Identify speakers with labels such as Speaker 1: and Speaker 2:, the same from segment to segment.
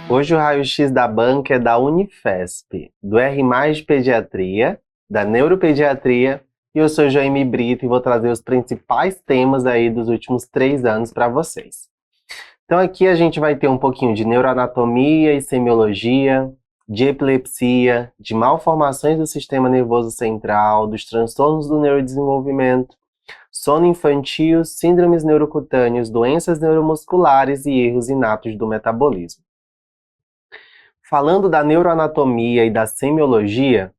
Speaker 1: Hoje o raio-x da banca é da Unifesp, do R+ de Pediatria, da Neuropediatria, e eu sou Joemi Brito e vou trazer os principais temas aí dos últimos 3 anos para vocês. Então aqui a gente vai ter um pouquinho de neuroanatomia e semiologia, de epilepsia, de malformações do sistema nervoso central, dos transtornos do neurodesenvolvimento, sono infantil, síndromes neurocutâneos, doenças neuromusculares e erros inatos do metabolismo. Falando da neuroanatomia e da semiologia,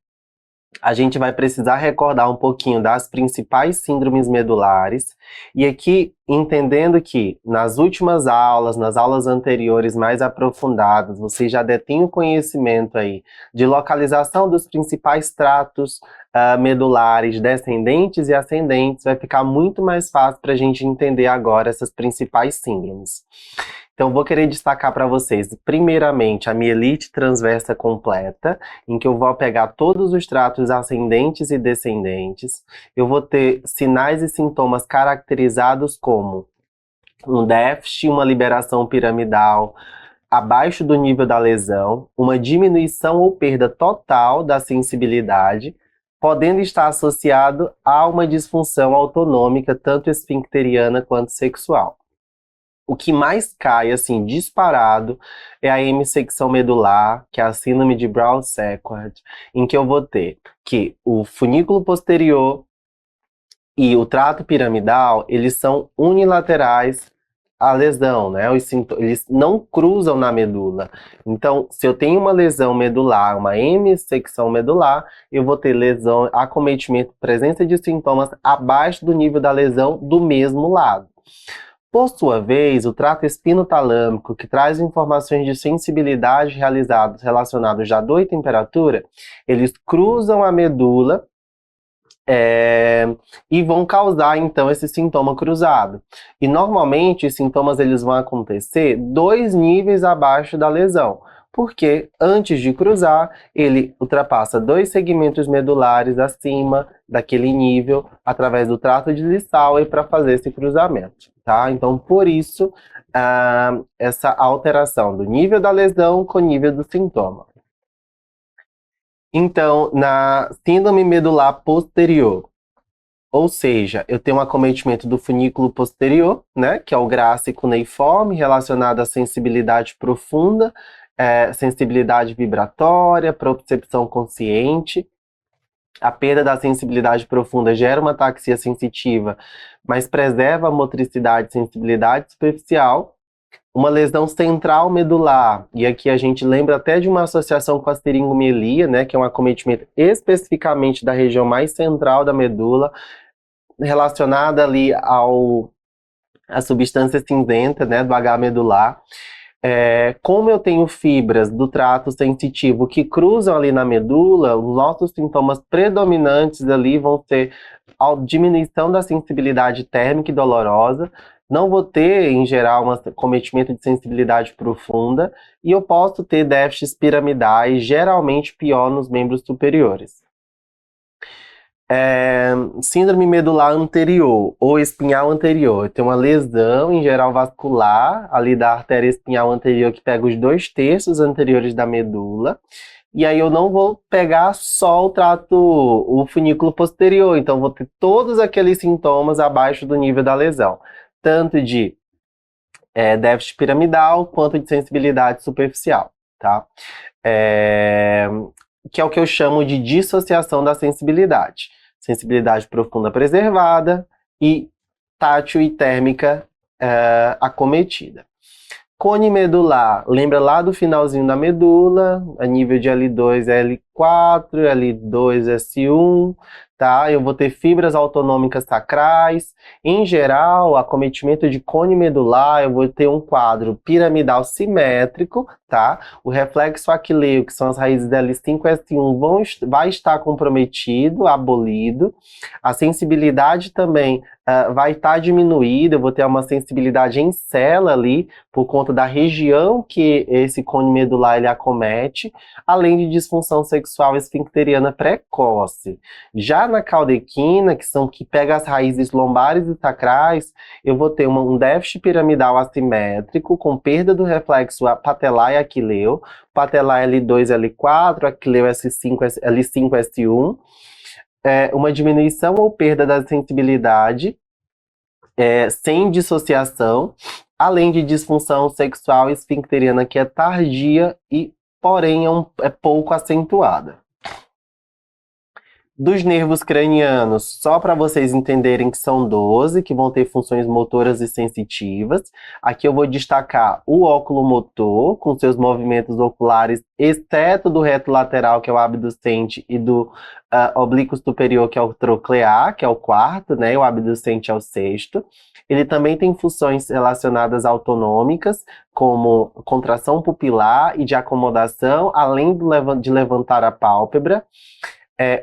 Speaker 1: a gente vai precisar recordar um pouquinho das principais síndromes medulares, e aqui entendendo que nas últimas aulas, nas aulas anteriores mais aprofundadas, vocês já detêm o conhecimento aí de localização dos principais tratos medulares descendentes e ascendentes, vai ficar muito mais fácil para a gente entender agora essas principais síndromes. Então, vou querer destacar para vocês, primeiramente, a mielite transversa completa, em que eu vou pegar todos os tratos ascendentes e descendentes. Eu vou ter sinais e sintomas caracterizados como um déficit, uma liberação piramidal abaixo do nível da lesão, uma diminuição ou perda total da sensibilidade, podendo estar associado a uma disfunção autonômica, tanto esfincteriana quanto sexual. O que mais cai, assim, disparado, é a hemissecção medular, que é a síndrome de Brown-Séquard, em que eu vou ter que o funículo posterior e o trato piramidal, eles são unilaterais à lesão, né? Eles não cruzam na medula. Então, se eu tenho uma lesão medular, uma hemissecção medular, eu vou ter lesão, acometimento, presença de sintomas abaixo do nível da lesão do mesmo lado. Por sua vez, o trato espinotalâmico, que traz informações de sensibilidade relacionados à dor e temperatura, eles cruzam a medula e vão causar, então, esse sintoma cruzado. E, normalmente, os sintomas eles vão acontecer 2 níveis abaixo da lesão, porque, antes de cruzar, ele ultrapassa 2 segmentos medulares acima daquele nível, através do trato de Lissauer, para fazer esse cruzamento. Tá? Então, por isso, essa alteração do nível da lesão com o nível do sintoma. Então, na síndrome medular posterior, ou seja, eu tenho um acometimento do funículo posterior, né, que é o grácil cuneiforme, relacionado à sensibilidade profunda, sensibilidade vibratória, propriocepção consciente. A perda da sensibilidade profunda gera uma ataxia sensitiva, mas preserva a motricidade e sensibilidade superficial. Uma lesão central medular, e aqui a gente lembra até de uma associação com a seringomielia, né, que é um acometimento especificamente da região mais central da medula, relacionada ali à substância cinzenta, né, do H medular. Como eu tenho fibras do trato sensitivo que cruzam ali na medula, os nossos sintomas predominantes ali vão ser a diminuição da sensibilidade térmica e dolorosa. Não vou ter, em geral, um acometimento de sensibilidade profunda, e eu posso ter déficits piramidais, geralmente pior nos membros superiores. Síndrome medular anterior ou espinhal anterior. Tem uma lesão, em geral vascular, ali da artéria espinhal anterior, que pega os 2/3 anteriores da medula. E aí eu não vou pegar só o funículo posterior, então vou ter todos aqueles sintomas abaixo do nível da lesão. Tanto de déficit piramidal, quanto de sensibilidade superficial, tá? Que é o que eu chamo de dissociação da sensibilidade. Sensibilidade profunda preservada e tátil e térmica acometida. Cone medular, lembra lá do finalzinho da medula, a nível de L2, L4, L2, S1, tá? Eu vou ter fibras autonômicas sacrais. Em geral, acometimento de cone medular, eu vou ter um quadro piramidal simétrico, tá? O reflexo aquileo, que são as raízes L5 e S1, vai estar comprometido, abolido. A sensibilidade também vai estar diminuída, eu vou ter uma sensibilidade em célula ali, por conta da região que esse cone medular ele acomete, além de disfunção sexual esfincteriana precoce. Já na caudequina, que pega as raízes lombares e sacrais, eu vou ter um déficit piramidal assimétrico, com perda do reflexo patelar e aquileu, patelar L2, L4, aquileu S5, L5, S1, uma diminuição ou perda da sensibilidade, sem dissociação, além de disfunção sexual esfincteriana que é tardia e, porém, é pouco acentuada. Dos nervos cranianos, só para vocês entenderem que são 12, que vão ter funções motoras e sensitivas. Aqui eu vou destacar o óculo motor, com seus movimentos oculares, exceto do reto lateral, que é o abducente, e do oblíquo superior, que é o troclear, que é o quarto, né? O abducente é o sexto. Ele também tem funções relacionadas autonômicas, como contração pupilar e de acomodação, além de levantar a pálpebra.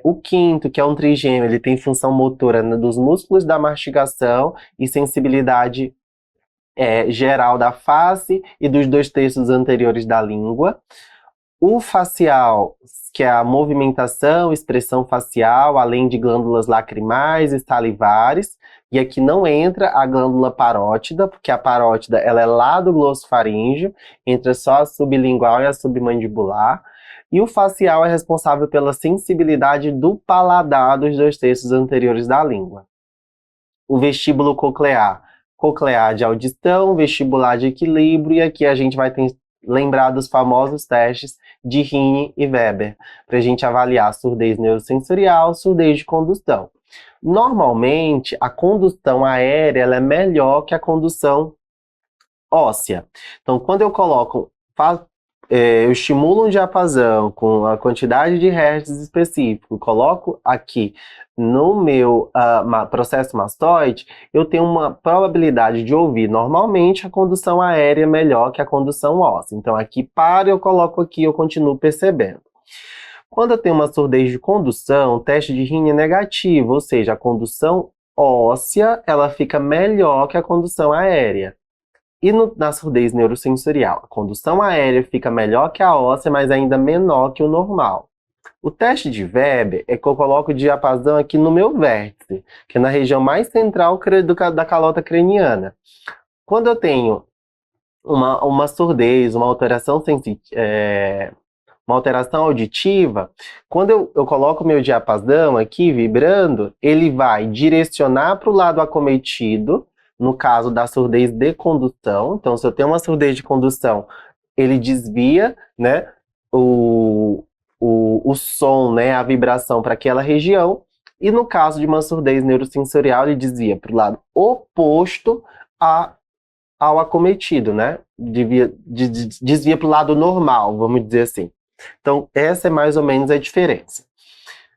Speaker 1: O quinto, que é um trigêmeo, ele tem função motora dos músculos da mastigação e sensibilidade geral da face e dos 2/3 anteriores da língua. O facial, que é a movimentação, expressão facial, além de glândulas lacrimais e salivares. E aqui não entra a glândula parótida, porque a parótida ela é lá do glossofaríngeo, entra só a sublingual e a submandibular. E o facial é responsável pela sensibilidade do paladar dos 2/3 anteriores da língua. O vestíbulo coclear, coclear de audição, vestibular de equilíbrio, e aqui a gente vai lembrar dos famosos testes de Rinne e Weber, para a gente avaliar surdez neurosensorial, surdez de condução. Normalmente, a condução aérea ela é melhor que a condução óssea. Então, quando eu eu estimulo um diapasão com a quantidade de hertz específico, coloco aqui no meu processo mastoide, eu tenho uma probabilidade de ouvir normalmente a condução aérea melhor que a condução óssea. Então aqui eu coloco aqui, eu continuo percebendo. Quando eu tenho uma surdez de condução, o teste de Rinne é negativo, ou seja, a condução óssea ela fica melhor que a condução aérea. E na surdez neurosensorial, a condução aérea fica melhor que a óssea, mas ainda menor que o normal. O teste de Weber é que eu coloco o diapasão aqui no meu vértice, que é na região mais central da calota craniana. Quando eu tenho uma surdez, uma alteração auditiva, quando eu coloco o meu diapasão aqui vibrando, ele vai direcionar para o lado acometido, no caso da surdez de condução. Então, se eu tenho uma surdez de condução, ele desvia, né, o som, né, a vibração para aquela região. E no caso de uma surdez neurosensorial, ele desvia para o lado oposto ao acometido, né? Desvia para o lado normal, vamos dizer assim. Então, essa é mais ou menos a diferença.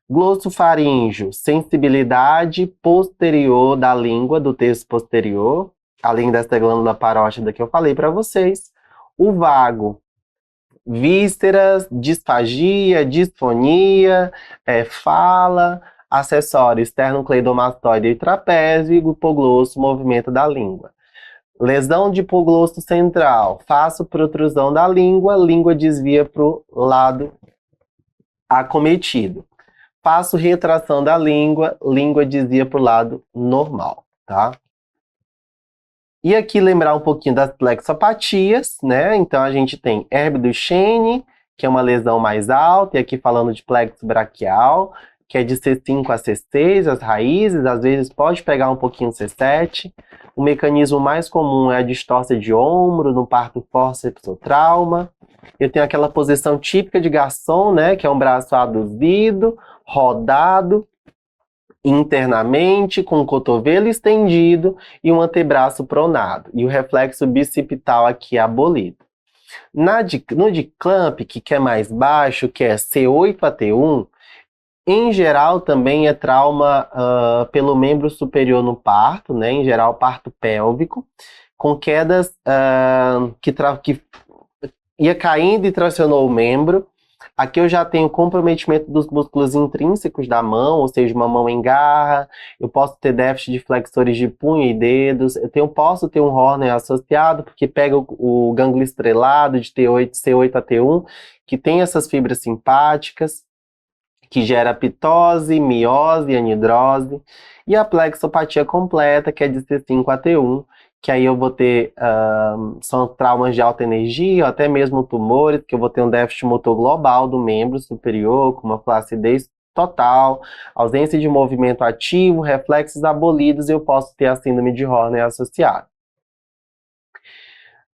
Speaker 1: Glossofaríngeo, sensibilidade posterior da língua, do terço posterior, além dessa glândula parótida que eu falei para vocês. O vago, vísceras, disfagia, disfonia, fala, acessório esternocleidomastoide e trapézio, e hipoglosso, movimento da língua. Lesão de hipoglosso central, faço protrusão da língua, língua desvia para o lado acometido. Faço retração da língua, língua desvia para o lado normal, tá? E aqui lembrar um pouquinho das plexopatias, né? Então a gente tem Herb Duchenne, que é uma lesão mais alta, e aqui falando de plexo braquial, que é de C5 a C6, as raízes, às vezes pode pegar um pouquinho C7. O mecanismo mais comum é a distócia de ombro, no parto fórceps ou trauma. Eu tenho aquela posição típica de garçom, né? Que é um braço aduzido, rodado internamente, com o cotovelo estendido e um antebraço pronado. E o reflexo bicipital aqui abolido. No de Clamp, que é mais baixo, que é C8 a T1, Em geral, também é trauma pelo membro superior no parto, né? Em geral, parto pélvico, com quedas que ia caindo e tracionou o membro. Aqui eu já tenho comprometimento dos músculos intrínsecos da mão, ou seja, uma mão em garra. Eu posso ter déficit de flexores de punho e dedos. Posso ter um Horner associado, porque pega o gânglio estrelado de T8, C8 a T1, que tem essas fibras simpáticas, que gera pitose, miose, anidrose, e a plexopatia completa, que é de C5 a T1, que aí eu vou ter, são traumas de alta energia, ou até mesmo tumores, que eu vou ter um déficit motor global do membro superior, com uma flacidez total, ausência de movimento ativo, reflexos abolidos, e eu posso ter a síndrome de Horner associada.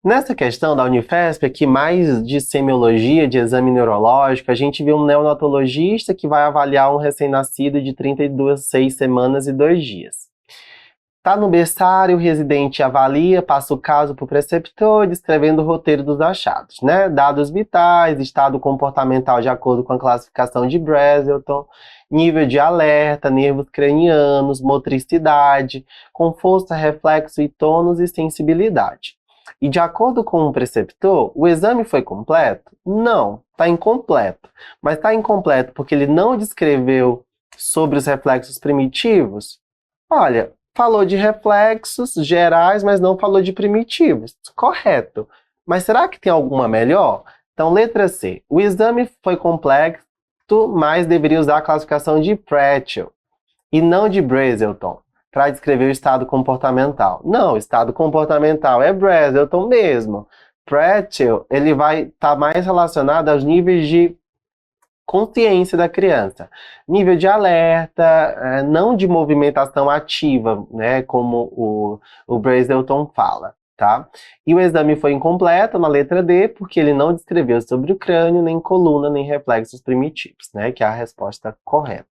Speaker 1: Nessa questão da Unifesp, aqui mais de semiologia, de exame neurológico, a gente vê um neonatologista que vai avaliar um recém-nascido de 32 semanas e 2 dias. Tá no berçário, o residente avalia, passa o caso para o preceptor, descrevendo o roteiro dos achados, né? Dados vitais, estado comportamental de acordo com a classificação de Brazelton, nível de alerta, nervos cranianos, motricidade, com força, reflexo e tônus e sensibilidade. E de acordo com o preceptor, o exame foi completo? Não, está incompleto. Mas está incompleto porque ele não descreveu sobre os reflexos primitivos? Olha, falou de reflexos gerais, mas não falou de primitivos. Correto. Mas será que tem alguma melhor? Então, letra C. O exame foi complexo, mas deveria usar a classificação de Pratchett e não de Brazelton para descrever o estado comportamental. Não, o estado comportamental é Brazelton mesmo. Pratchett, ele vai estar mais relacionado aos níveis de consciência da criança. Nível de alerta, não de movimentação ativa, né, como o Brazelton fala, tá? E o exame foi incompleto na letra D, porque ele não descreveu sobre o crânio, nem coluna, nem reflexos primitivos, né, que é a resposta correta.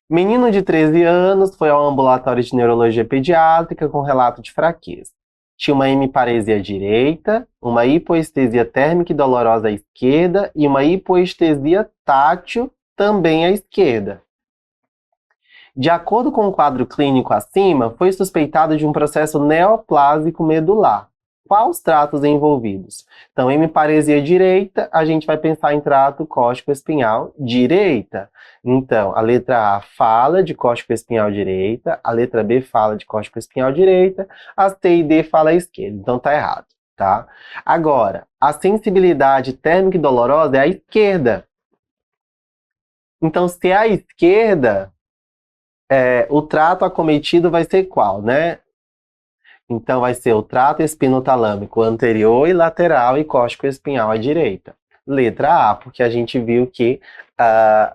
Speaker 1: Menino de 13 anos foi ao ambulatório de neurologia pediátrica com relato de fraqueza. Tinha uma hemiparesia direita, uma hipoestesia térmica e dolorosa à esquerda e uma hipoestesia tátil também à esquerda. De acordo com o quadro clínico acima, foi suspeitado de um processo neoplásico medular. Quais os tratos envolvidos? Então, hemiparesia direita, a gente vai pensar em trato cóstico-espinhal direita. Então, a letra A fala de cóstico-espinhal direita, a letra B fala de cóstico-espinhal direita, a C e D fala a esquerda. Então, tá errado, tá? Agora, a sensibilidade térmica e dolorosa é a esquerda. Então, se é a esquerda, o trato acometido vai ser qual, né? Então, vai ser o trato espinotalâmico anterior e lateral e cóstico-espinhal à direita. Letra A, porque a gente viu que,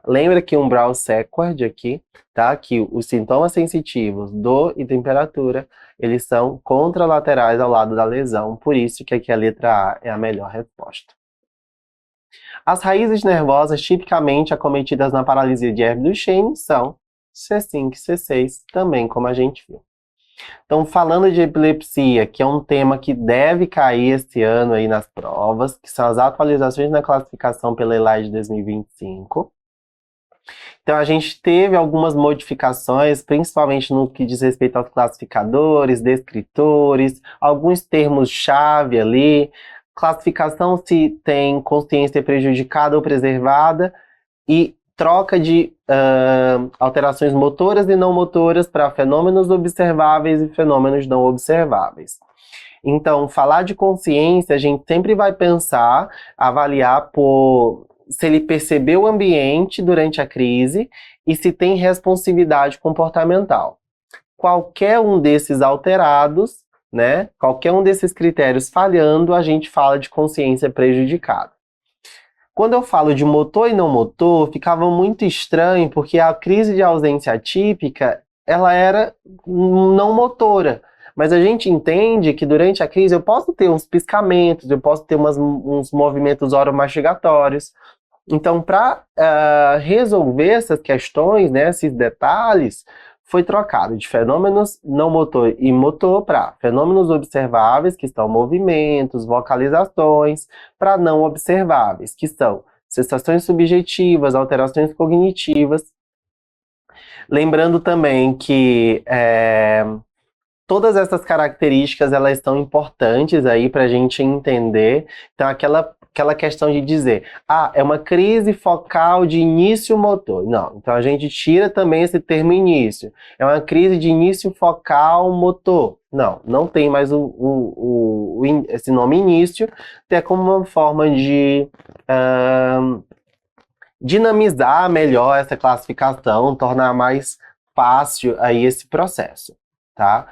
Speaker 1: lembra que umbral Sequard aqui, tá? Que os sintomas sensitivos, dor e temperatura, eles são contralaterais ao lado da lesão, por isso que aqui a letra A é a melhor resposta. As raízes nervosas tipicamente acometidas na paralisia de Herbst-Duchenne são C5 e C6, também como a gente viu. Então, falando de epilepsia, que é um tema que deve cair esse ano aí nas provas, que são as atualizações na classificação pela ELAI de 2025. Então, a gente teve algumas modificações, principalmente no que diz respeito aos classificadores, descritores, alguns termos-chave ali, classificação se tem consciência prejudicada ou preservada, e troca de alterações motoras e não motoras para fenômenos observáveis e fenômenos não observáveis. Então, falar de consciência, a gente sempre vai pensar, avaliar por se ele percebeu o ambiente durante a crise e se tem responsividade comportamental. Qualquer um desses alterados, né, qualquer um desses critérios falhando, a gente fala de consciência prejudicada. Quando eu falo de motor e não motor, ficava muito estranho, porque a crise de ausência atípica, ela era não motora. Mas a gente entende que durante a crise eu posso ter uns piscamentos, eu posso ter uns movimentos oromastigatórios. Então, para resolver essas questões, né, esses detalhes, foi trocado de fenômenos não motor e motor para fenômenos observáveis, que são movimentos, vocalizações, para não observáveis, que são sensações subjetivas, alterações cognitivas. Lembrando também que todas essas características elas são importantes aí para a gente entender. Então, aquela questão de dizer, é uma crise focal de início motor. Não, então a gente tira também esse termo início. É uma crise de início focal motor. Não tem mais esse nome início, até como uma forma de dinamizar melhor essa classificação, tornar mais fácil aí esse processo, tá?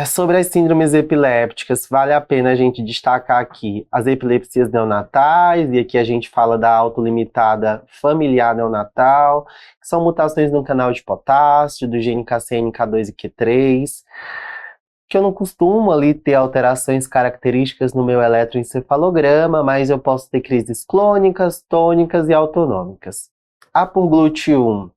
Speaker 1: Sobre as síndromes epilépticas, vale a pena a gente destacar aqui as epilepsias neonatais, e aqui a gente fala da autolimitada familiar neonatal, que são mutações no canal de potássio, do gene KCN, K2 e Q3, que eu não costumo ali ter alterações características no meu eletroencefalograma, mas eu posso ter crises clônicas, tônicas e autonômicas. A PUNGLUT1,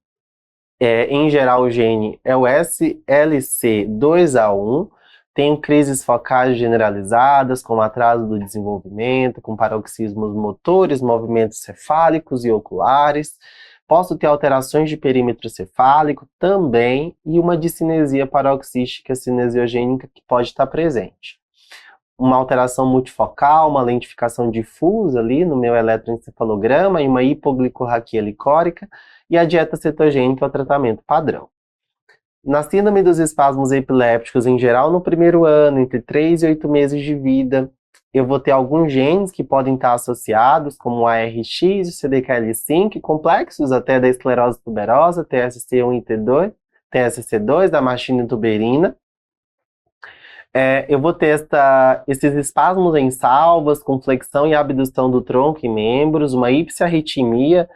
Speaker 1: em geral, o gene é o SLC2A1, tenho crises focais generalizadas, com atraso do desenvolvimento, com paroxismos motores, movimentos cefálicos e oculares. Posso ter alterações de perímetro cefálico também e uma discinesia paroxística cinesiogênica que pode estar presente. Uma alteração multifocal, uma lentificação difusa ali no meu eletroencefalograma e uma hipoglicorraquia licórica, e a dieta cetogênica é o tratamento padrão. Na síndrome dos espasmos epilépticos, em geral, no primeiro ano, entre 3 e 8 meses de vida, eu vou ter alguns genes que podem estar associados, como o ARX e o CDKL5, complexos até da esclerose tuberosa, TSC1 e T2, TSC2, da machina tuberina. Eu vou ter esses espasmos em salvas, com flexão e abdução do tronco e membros, uma ipsiarritmia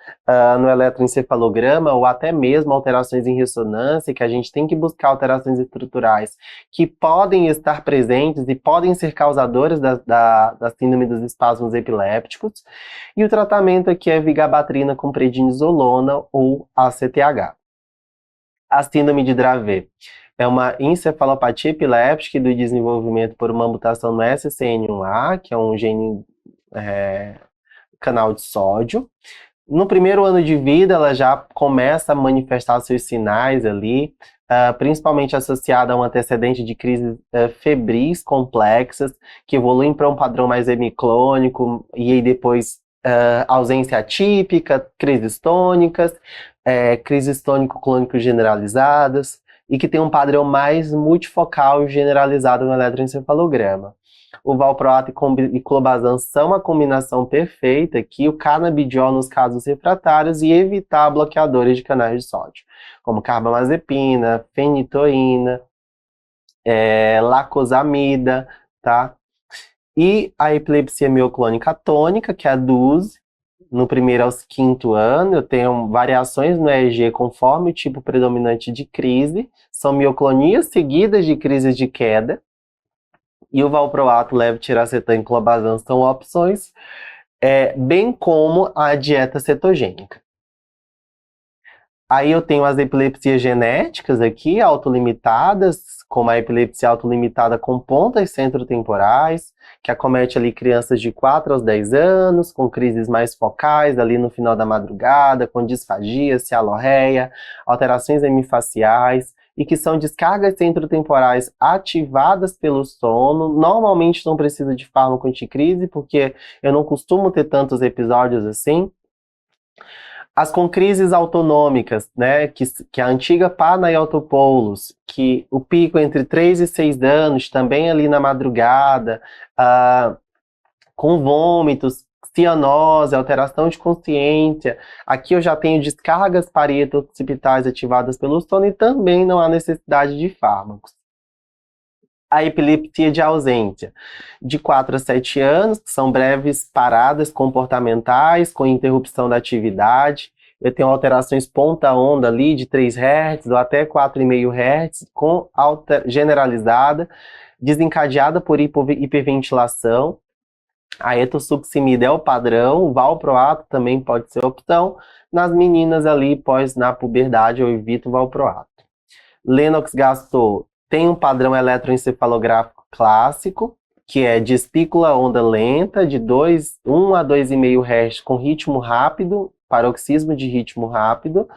Speaker 1: no eletroencefalograma, ou até mesmo alterações em ressonância, que a gente tem que buscar alterações estruturais que podem estar presentes e podem ser causadoras da síndrome dos espasmos epilépticos. E o tratamento aqui é vigabatrina com prednisolona ou ACTH. A síndrome de Dravet é uma encefalopatia epiléptica do desenvolvimento por uma mutação no SCN1A, que é um gene canal de sódio. No primeiro ano de vida, ela já começa a manifestar seus sinais ali, principalmente associada a um antecedente de crises febris complexas, que evoluem para um padrão mais hemiclônico, e aí depois ausência atípica, crises tônicas, crises tônico-clônico generalizadas, e que tem um padrão mais multifocal generalizado no eletroencefalograma. O valproato e clobazam são uma combinação perfeita aqui, o canabidiol nos casos refratários, e evitar bloqueadores de canais de sódio, como carbamazepina, fenitoína, lacosamida, tá? E a epilepsia mioclônica tônica, que é a DUS, no primeiro ao quinto ano, eu tenho variações no EEG conforme o tipo predominante de crise, são mioclonias seguidas de crises de queda, e o valproato, levetiracetam e clobazam são opções, bem como a dieta cetogênica. Aí eu tenho as epilepsias genéticas aqui, autolimitadas, como a epilepsia autolimitada com pontas centrotemporais, que acomete ali crianças de 4 aos 10 anos, com crises mais focais ali no final da madrugada, com disfagia, cialorreia, alterações hemifaciais, e que são descargas centrotemporais ativadas pelo sono. Normalmente não precisa de fármaco anticrise, porque eu não costumo ter tantos episódios assim. As com crises autonômicas, né, que a antiga Panayotopoulos, que o pico entre 3 e 6 anos, também ali na madrugada, com vômitos, cianose, alteração de consciência. Aqui eu já tenho descargas parieto-occipitais ativadas pelo sono e também não há necessidade de fármacos. A epilepsia de ausência, de 4 a 7 anos, que são breves paradas comportamentais com interrupção da atividade. Eu tenho alterações ponta-onda ali de 3 Hz ou até 4,5 Hz, com generalizada, desencadeada por hiperventilação. A etossuximida é o padrão, o valproato também pode ser opção. Nas meninas ali, na puberdade, eu evito o valproato. Lennox-Gastaut tem um padrão eletroencefalográfico clássico, que é de espícula onda lenta, de 1 a 2,5 Hz com ritmo rápido, paroxismo de ritmo rápido.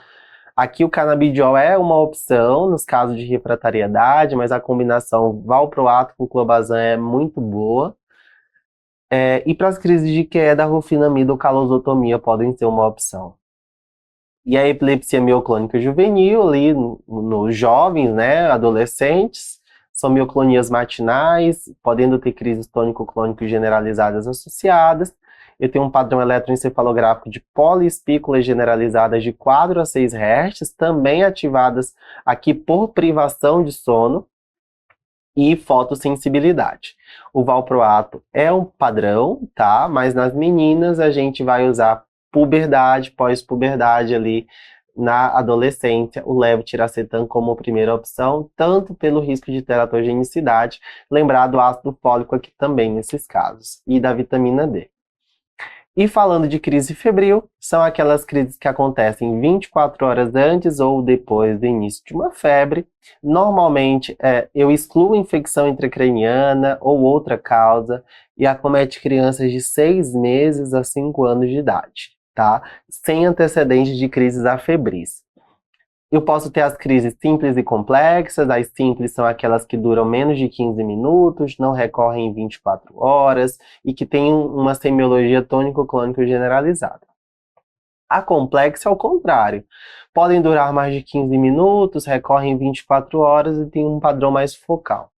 Speaker 1: Aqui o canabidiol é uma opção nos casos de refratariedade, mas a combinação valproato com clobazam é muito boa. E para as crises de queda, a rufinamida ou calosotomia podem ser uma opção. E a epilepsia mioclônica juvenil, ali nos jovens, né, adolescentes, são mioclonias matinais, podendo ter crises tônico-clônicas generalizadas associadas. Eu tenho um padrão eletroencefalográfico de poliespículas generalizadas de 4 a 6 Hz, também ativadas aqui por privação de sono e fotossensibilidade. O valproato é um padrão, tá? Mas nas meninas a gente vai usar puberdade, pós-puberdade ali na adolescência, o levetiracetam como primeira opção, tanto pelo risco de teratogenicidade, lembrar do ácido fólico aqui também nesses casos, e da vitamina D. E falando de crise febril, são aquelas crises que acontecem 24 horas antes ou depois do início de uma febre. Normalmente, eu excluo infecção intracraniana ou outra causa e acomete crianças de 6 meses a 5 anos de idade, tá? Sem antecedentes de crises afebris. Eu posso ter as crises simples e complexas. As simples são aquelas que duram menos de 15 minutos, não recorrem em 24 horas e que têm uma semiologia tônico-clônica generalizada. A complexa é o contrário. Podem durar mais de 15 minutos, recorrem em 24 horas e têm um padrão mais focal.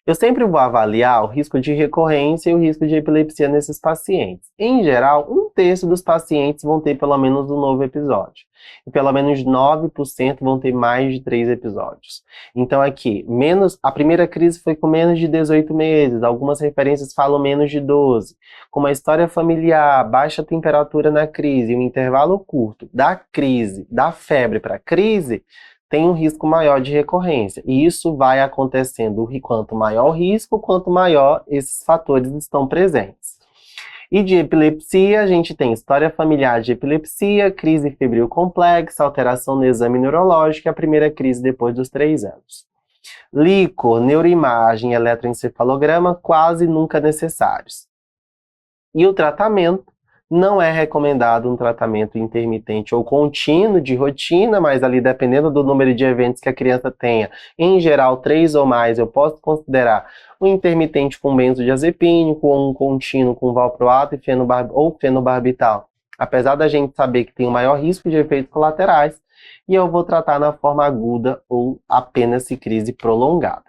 Speaker 1: Eu sempre vou avaliar o risco de recorrência e o risco de epilepsia nesses pacientes. Em geral, 1/3 dos pacientes vão ter pelo menos um novo episódio. E pelo menos 9% vão ter mais de 3 episódios. Então aqui, a primeira crise foi com menos de 18 meses, algumas referências falam menos de 12. Com uma história familiar, baixa temperatura na crise e um intervalo curto da crise, da febre para a crise, tem um risco maior de recorrência. E isso vai acontecendo quanto maior o risco, quanto maior esses fatores estão presentes. E de epilepsia, a gente tem história familiar de epilepsia, crise febril complexa, alteração no exame neurológico e a primeira crise depois dos 3 anos. Líquor, neuroimagem e eletroencefalograma quase nunca necessários. E o tratamento? Não é recomendado um tratamento intermitente ou contínuo de rotina, mas ali dependendo do número de eventos que a criança tenha, em geral 3 ou mais, eu posso considerar um intermitente com benzodiazepínico ou um contínuo com valproato ou fenobarbital. Apesar da gente saber que tem o maior risco de efeitos colaterais, e eu vou tratar na forma aguda ou apenas se crise prolongada.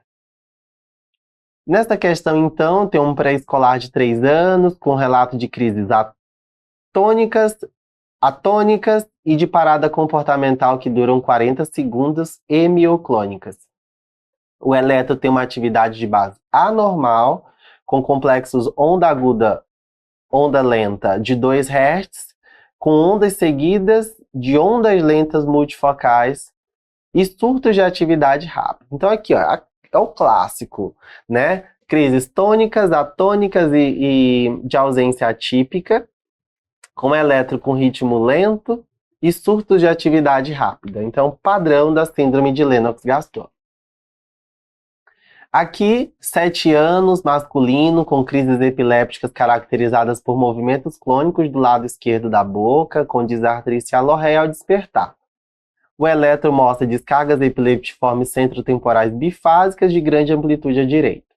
Speaker 1: Nesta questão, então, tem um pré-escolar de 3 anos com relato de crises atônicas e de parada comportamental que duram 40 segundos e mioclônicas. O eletro tem uma atividade de base anormal, com complexos onda aguda, onda lenta de 2 Hz, com ondas seguidas de ondas lentas multifocais e surtos de atividade rápida. Então aqui, ó, é o clássico, né? Crises tônicas, atônicas e de ausência atípica, com eletro com ritmo lento e surtos de atividade rápida. Então, padrão da síndrome de Lennox-Gastaut. Aqui, 7 anos, masculino, com crises epilépticas caracterizadas por movimentos clônicos do lado esquerdo da boca, com desartrice alorreia ao despertar. O eletro mostra descargas epiléptiformes centrotemporais bifásicas de grande amplitude à direita.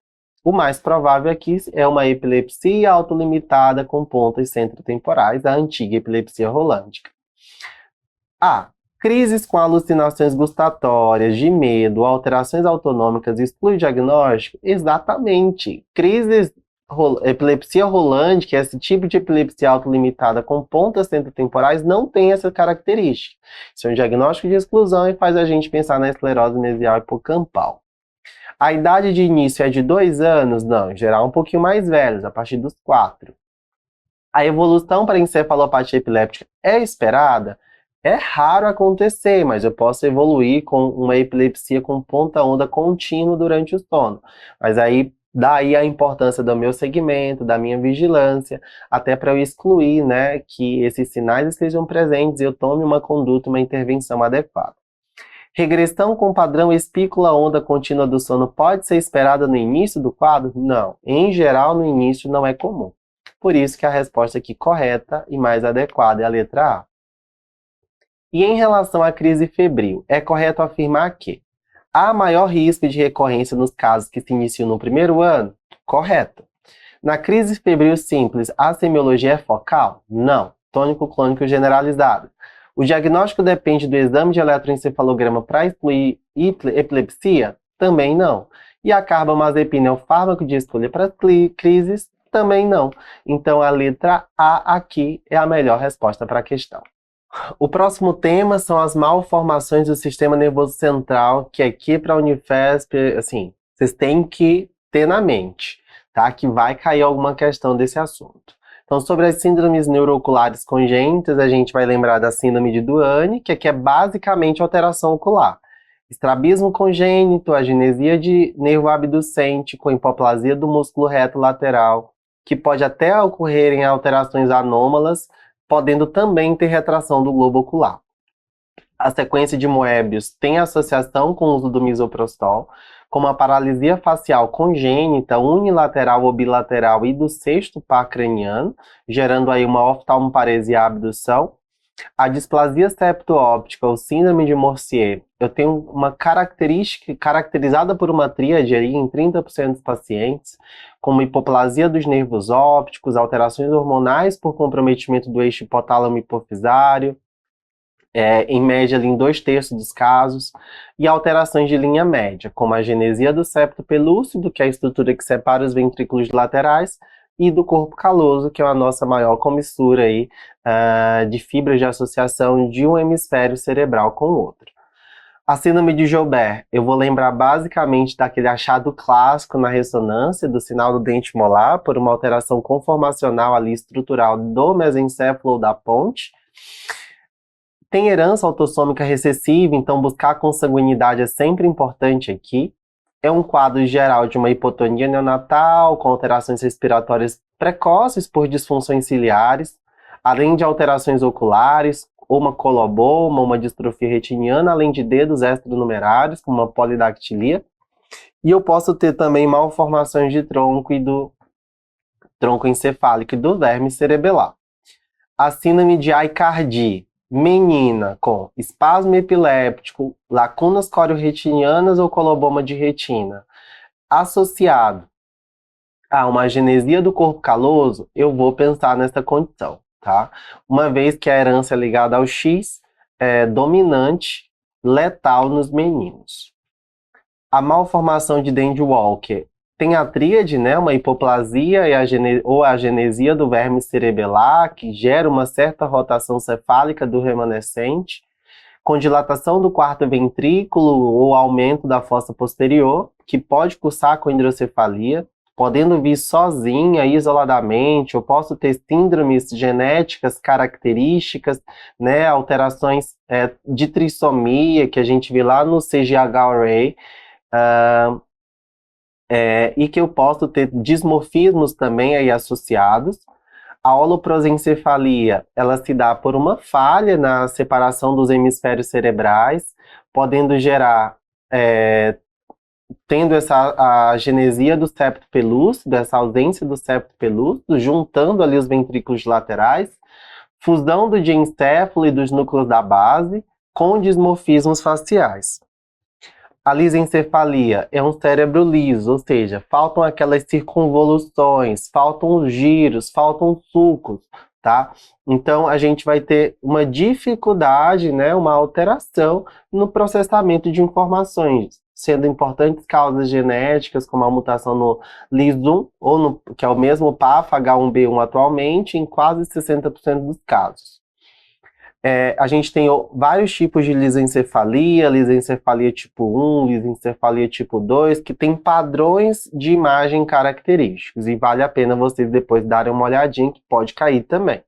Speaker 1: O mais provável aqui é uma epilepsia autolimitada com pontas centrotemporais, a antiga epilepsia rolândica. Crises com alucinações gustatórias, de medo, alterações autonômicas exclui o diagnóstico? Exatamente. Epilepsia rolândica, esse tipo de epilepsia autolimitada com pontas centrotemporais, não tem essa característica. Isso é um diagnóstico de exclusão e faz a gente pensar na esclerose mesial hipocampal. A idade de início é de 2 anos? Não, em geral um pouquinho mais velhos, a partir dos 4. A evolução para encefalopatia epiléptica é esperada? É raro acontecer, mas eu posso evoluir com uma epilepsia com ponta-onda contínua durante o sono. Mas aí, daí a importância do meu segmento, da minha vigilância, até para eu excluir, que esses sinais estejam presentes e eu tome uma conduta, uma intervenção adequada. Regressão com padrão espícula-onda contínua do sono pode ser esperada no início do quadro? Não. Em geral, no início não é comum. Por isso que a resposta aqui correta e mais adequada é a letra A. E em relação à crise febril, é correto afirmar que há maior risco de recorrência nos casos que se iniciam no primeiro ano? Correto. Na crise febril simples, a semiologia é focal? Não. Tônico-clônico generalizado. O diagnóstico depende do exame de eletroencefalograma para excluir epilepsia? Também não. E a carbamazepina é o fármaco de escolha para crises? Também não. Então a letra A aqui é a melhor resposta para a questão. O próximo tema são as malformações do sistema nervoso central, que aqui para a Unifesp, assim, vocês têm que ter na mente, tá? Que vai cair alguma questão desse assunto. Então, sobre as síndromes neurooculares congênitas, a gente vai lembrar da síndrome de Duane, que aqui é basicamente alteração ocular. Estrabismo congênito, agenesia de nervo abducente com hipoplasia do músculo reto lateral, que pode até ocorrer em alterações anômalas, podendo também ter retração do globo ocular. A sequência de Moebius tem associação com o uso do misoprostol, como a paralisia facial congênita, unilateral ou bilateral e do sexto par craniano, gerando aí uma oftalmoparesia à abdução. A displasia septo-óptica, ou síndrome de Morsier, eu tenho uma característica caracterizada por uma tríade aí em 30% dos pacientes, como hipoplasia dos nervos ópticos, alterações hormonais por comprometimento do eixo hipotálamo hipofisário, em média ali, em 2/3 dos casos, e alterações de linha média, como a genesia do septo pelúcido, que é a estrutura que separa os ventrículos laterais, e do corpo caloso, que é a nossa maior comissura aí, de fibras de associação de um hemisfério cerebral com o outro. A síndrome de Joubert, eu vou lembrar basicamente daquele achado clássico na ressonância do sinal do dente molar por uma alteração conformacional ali estrutural do mesencéfalo ou da ponte. Tem herança autossômica recessiva, então buscar consanguinidade é sempre importante aqui. É um quadro geral de uma hipotonia neonatal, com alterações respiratórias precoces por disfunções ciliares, além de alterações oculares, uma coloboma, uma distrofia retiniana, além de dedos extranumerários, como uma polidactilia. E eu posso ter também malformações de tronco e do tronco encefálico e do verme cerebelar. A síndrome de Aicardi, menina com espasmo epiléptico, lacunas corioretinianas ou coloboma de retina, associado a uma agenesia do corpo caloso, eu vou pensar nessa condição, tá? Uma vez que a herança é ligada ao X, é dominante, letal nos meninos. A malformação de Dandy-Walker tem a tríade, né, uma hipoplasia ou a agenesia do verme cerebelar, que gera uma certa rotação cefálica do remanescente, com dilatação do quarto ventrículo ou aumento da fossa posterior, que pode cursar com hidrocefalia, podendo vir sozinha, isoladamente. Eu posso ter síndromes genéticas características, né, alterações de trissomia, que a gente vê lá no CGH-Array, e que eu posso ter dismorfismos também aí associados. A holoprosencefalia, ela se dá por uma falha na separação dos hemisférios cerebrais, podendo gerar, tendo a agenesia do septo pelúcido, essa ausência do septo pelúcido, juntando ali os ventrículos laterais, fusão do diencéfalo e dos núcleos da base, com dismorfismos faciais. A lisencefalia é um cérebro liso, ou seja, faltam aquelas circunvoluções, faltam os giros, faltam os sulcos, tá? Então, a gente vai ter uma dificuldade, né, uma alteração no processamento de informações, sendo importantes causas genéticas, como a mutação no LIS1, que é o mesmo PAF-H1B1 atualmente, em quase 60% dos casos. A gente tem vários tipos de lisencefalia tipo 1, lisencefalia tipo 2, que tem padrões de imagem característicos, e vale a pena vocês depois darem uma olhadinha, que pode cair também.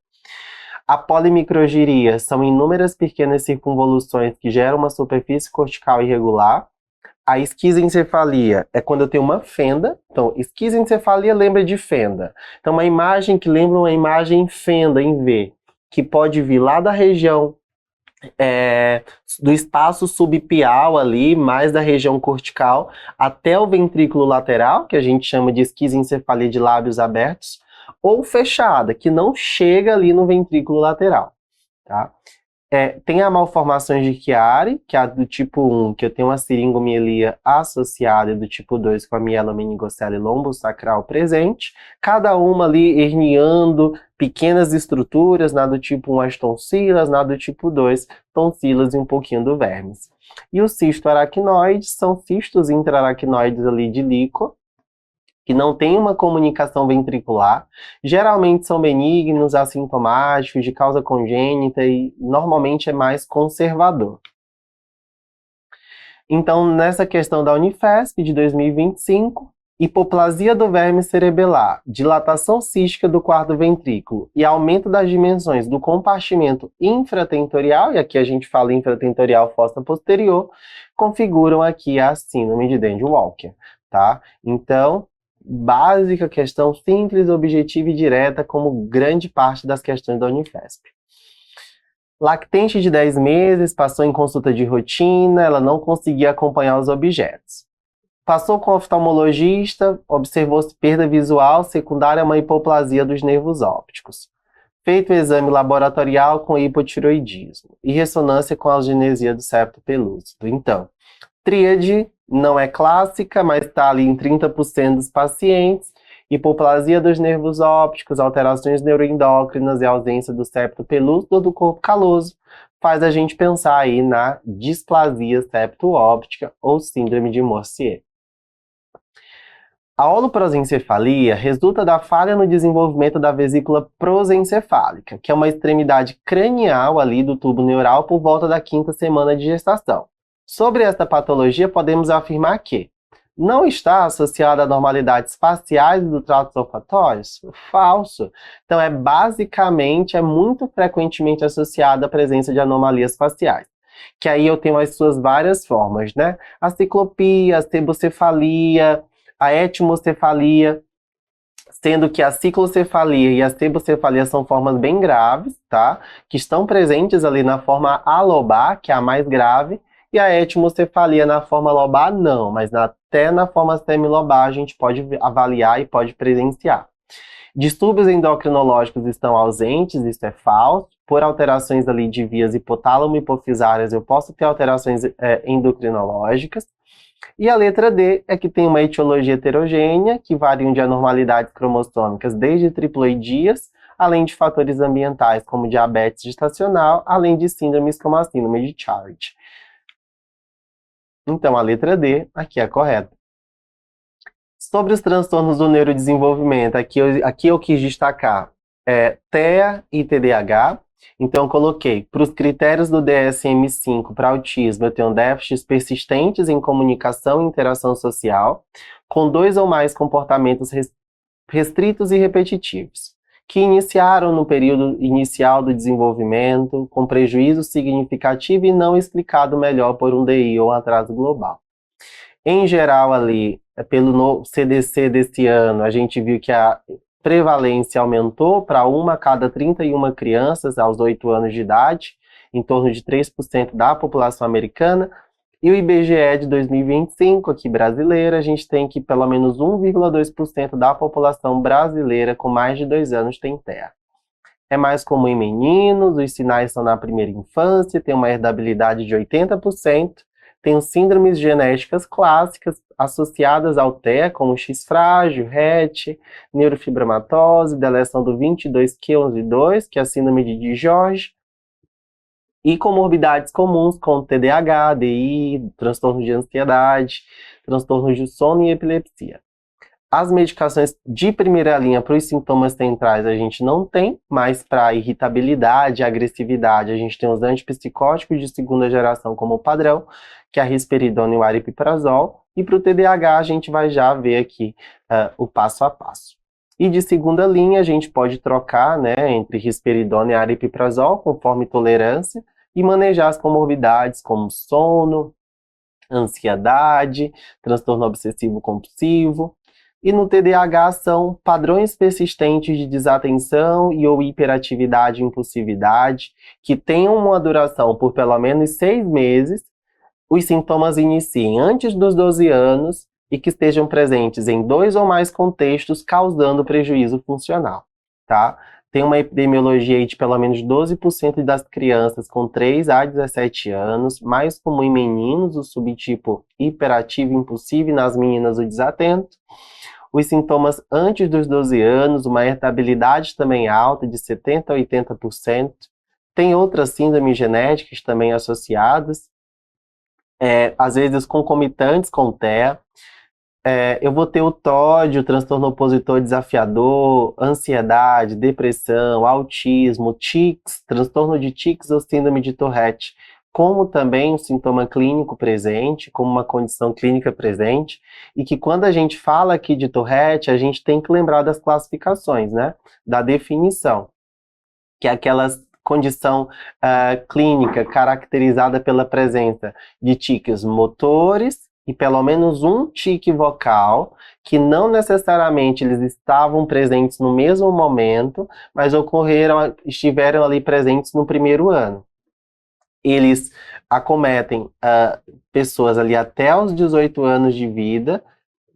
Speaker 1: A polimicrogiria são inúmeras pequenas circunvoluções que geram uma superfície cortical irregular. A esquizencefalia é quando eu tenho uma fenda. Então, esquizencefalia lembra de fenda. Então, uma imagem que lembra uma imagem em fenda, em V, que pode vir lá da região do espaço subpial ali, mais da região cortical, até o ventrículo lateral, que a gente chama de esquizoencefalia de lábios abertos, ou fechada, que não chega ali no ventrículo lateral, tá? Tem a malformações de Chiari, que é a do tipo 1, que eu tenho uma siringomielia associada, e do tipo 2 com a mielomeningocele lombosacral presente, cada uma ali herniando pequenas estruturas, na do tipo 1 as tonsilas, na do tipo 2 tonsilas e um pouquinho do vermes. E os cisto-aracnoides são cistos intra-aracnoides ali de líqua, que não tem uma comunicação ventricular, geralmente são benignos, assintomáticos, de causa congênita e normalmente é mais conservador. Então, nessa questão da Unifesp de 2025, hipoplasia do verme cerebelar, dilatação cística do quarto ventrículo e aumento das dimensões do compartimento infratentorial, e aqui a gente fala infratentorial fossa posterior, configuram aqui a síndrome de Dandy-Walker, tá? Então, básica, questão simples, objetiva e direta, como grande parte das questões da Unifesp. Lactente de 10 meses, passou em consulta de rotina, ela não conseguia acompanhar os objetos. Passou com o oftalmologista, observou-se perda visual secundária a uma hipoplasia dos nervos ópticos. Feito o exame laboratorial com hipotireoidismo e ressonância com algenesia do septo pelúcido. Então, tríade não é clássica, mas está ali em 30% dos pacientes. Hipoplasia dos nervos ópticos, alterações neuroendócrinas e ausência do septo pelúcido ou do corpo caloso faz a gente pensar aí na displasia septo-óptica ou síndrome de Morsier. A holoprosencefalia resulta da falha no desenvolvimento da vesícula prosencefálica, que é uma extremidade cranial ali do tubo neural por volta da 5ª semana de gestação. Sobre esta patologia, podemos afirmar que não está associada a normalidades faciais do trato olfatórios? Falso. Então, basicamente, muito frequentemente associada à presença de anomalias faciais. Que aí eu tenho as suas várias formas, né? A ciclopia, a sebocefalia, a etimocefalia, sendo que a ciclocefalia e a sebocefalia são formas bem graves, tá? Que estão presentes ali na forma alobar, que é a mais grave, e a etimocefalia na forma lobar, não, mas até na forma semilobar a gente pode avaliar e pode presenciar. Distúrbios endocrinológicos estão ausentes, isso é falso. Por alterações ali de vias hipotálamo-hipofisárias, eu posso ter alterações endocrinológicas. E a letra D é que tem uma etiologia heterogênea, que variam de anormalidades cromossômicas desde triploidias, além de fatores ambientais como diabetes gestacional, além de síndromes como a síndrome de Charge. Então, a letra D aqui é a correta. Sobre os transtornos do neurodesenvolvimento, aqui eu quis destacar TEA e TDAH. Então, eu coloquei, para os critérios do DSM-5 para autismo, eu tenho déficits persistentes em comunicação e interação social, com 2 ou mais comportamentos restritos e repetitivos, que iniciaram no período inicial do desenvolvimento, com prejuízo significativo e não explicado melhor por um DI ou atraso global. Em geral, ali, pelo CDC desse ano, a gente viu que a prevalência aumentou para 1 a cada 31 crianças aos 8 anos de idade, em torno de 3% da população americana, e o IBGE de 2025, aqui brasileira, a gente tem que pelo menos 1,2% da população brasileira com mais de 2 anos tem TEA. É mais comum em meninos, os sinais são na primeira infância, tem uma herdabilidade de 80%, tem síndromes genéticas clássicas associadas ao TEA, como X frágil, RET, neurofibromatose, deleção do 22q11.2, que é a síndrome de Digeorge, e comorbidades comuns como TDAH, DI, transtorno de ansiedade, transtorno de sono e epilepsia. As medicações de primeira linha para os sintomas centrais a gente não tem, mas para irritabilidade, agressividade, a gente tem os antipsicóticos de segunda geração como padrão, que é a risperidona e o aripiprazol, e para o TDAH a gente vai já ver aqui o passo a passo. E de segunda linha a gente pode trocar, né, entre risperidona e aripiprazol, conforme tolerância, e manejar as comorbidades como sono, ansiedade, transtorno obsessivo compulsivo. E no TDAH são padrões persistentes de desatenção e ou hiperatividade e impulsividade, que tenham uma duração por pelo menos 6 meses, os sintomas iniciem antes dos 12 anos e que estejam presentes em 2 ou mais contextos, causando prejuízo funcional, tá? Tem uma epidemiologia aí de pelo menos 12% das crianças com 3 a 17 anos, mais comum em meninos, o subtipo hiperativo e impulsivo, e nas meninas o desatento. Os sintomas antes dos 12 anos, uma irritabilidade também alta, de 70% a 80%. Tem outras síndromes genéticas também associadas, às vezes concomitantes com o TEA. Eu vou ter o TOD, o transtorno opositor desafiador, ansiedade, depressão, autismo, tics, transtorno de tics ou síndrome de Tourette, como também um sintoma clínico presente, como uma condição clínica presente, e que quando a gente fala aqui de Tourette, a gente tem que lembrar das classificações, né? Da definição, que é aquela condição clínica caracterizada pela presença de tiques motores e pelo menos um tique vocal, que não necessariamente eles estavam presentes no mesmo momento, mas estiveram ali presentes no primeiro ano. Eles acometem pessoas ali até os 18 anos de vida,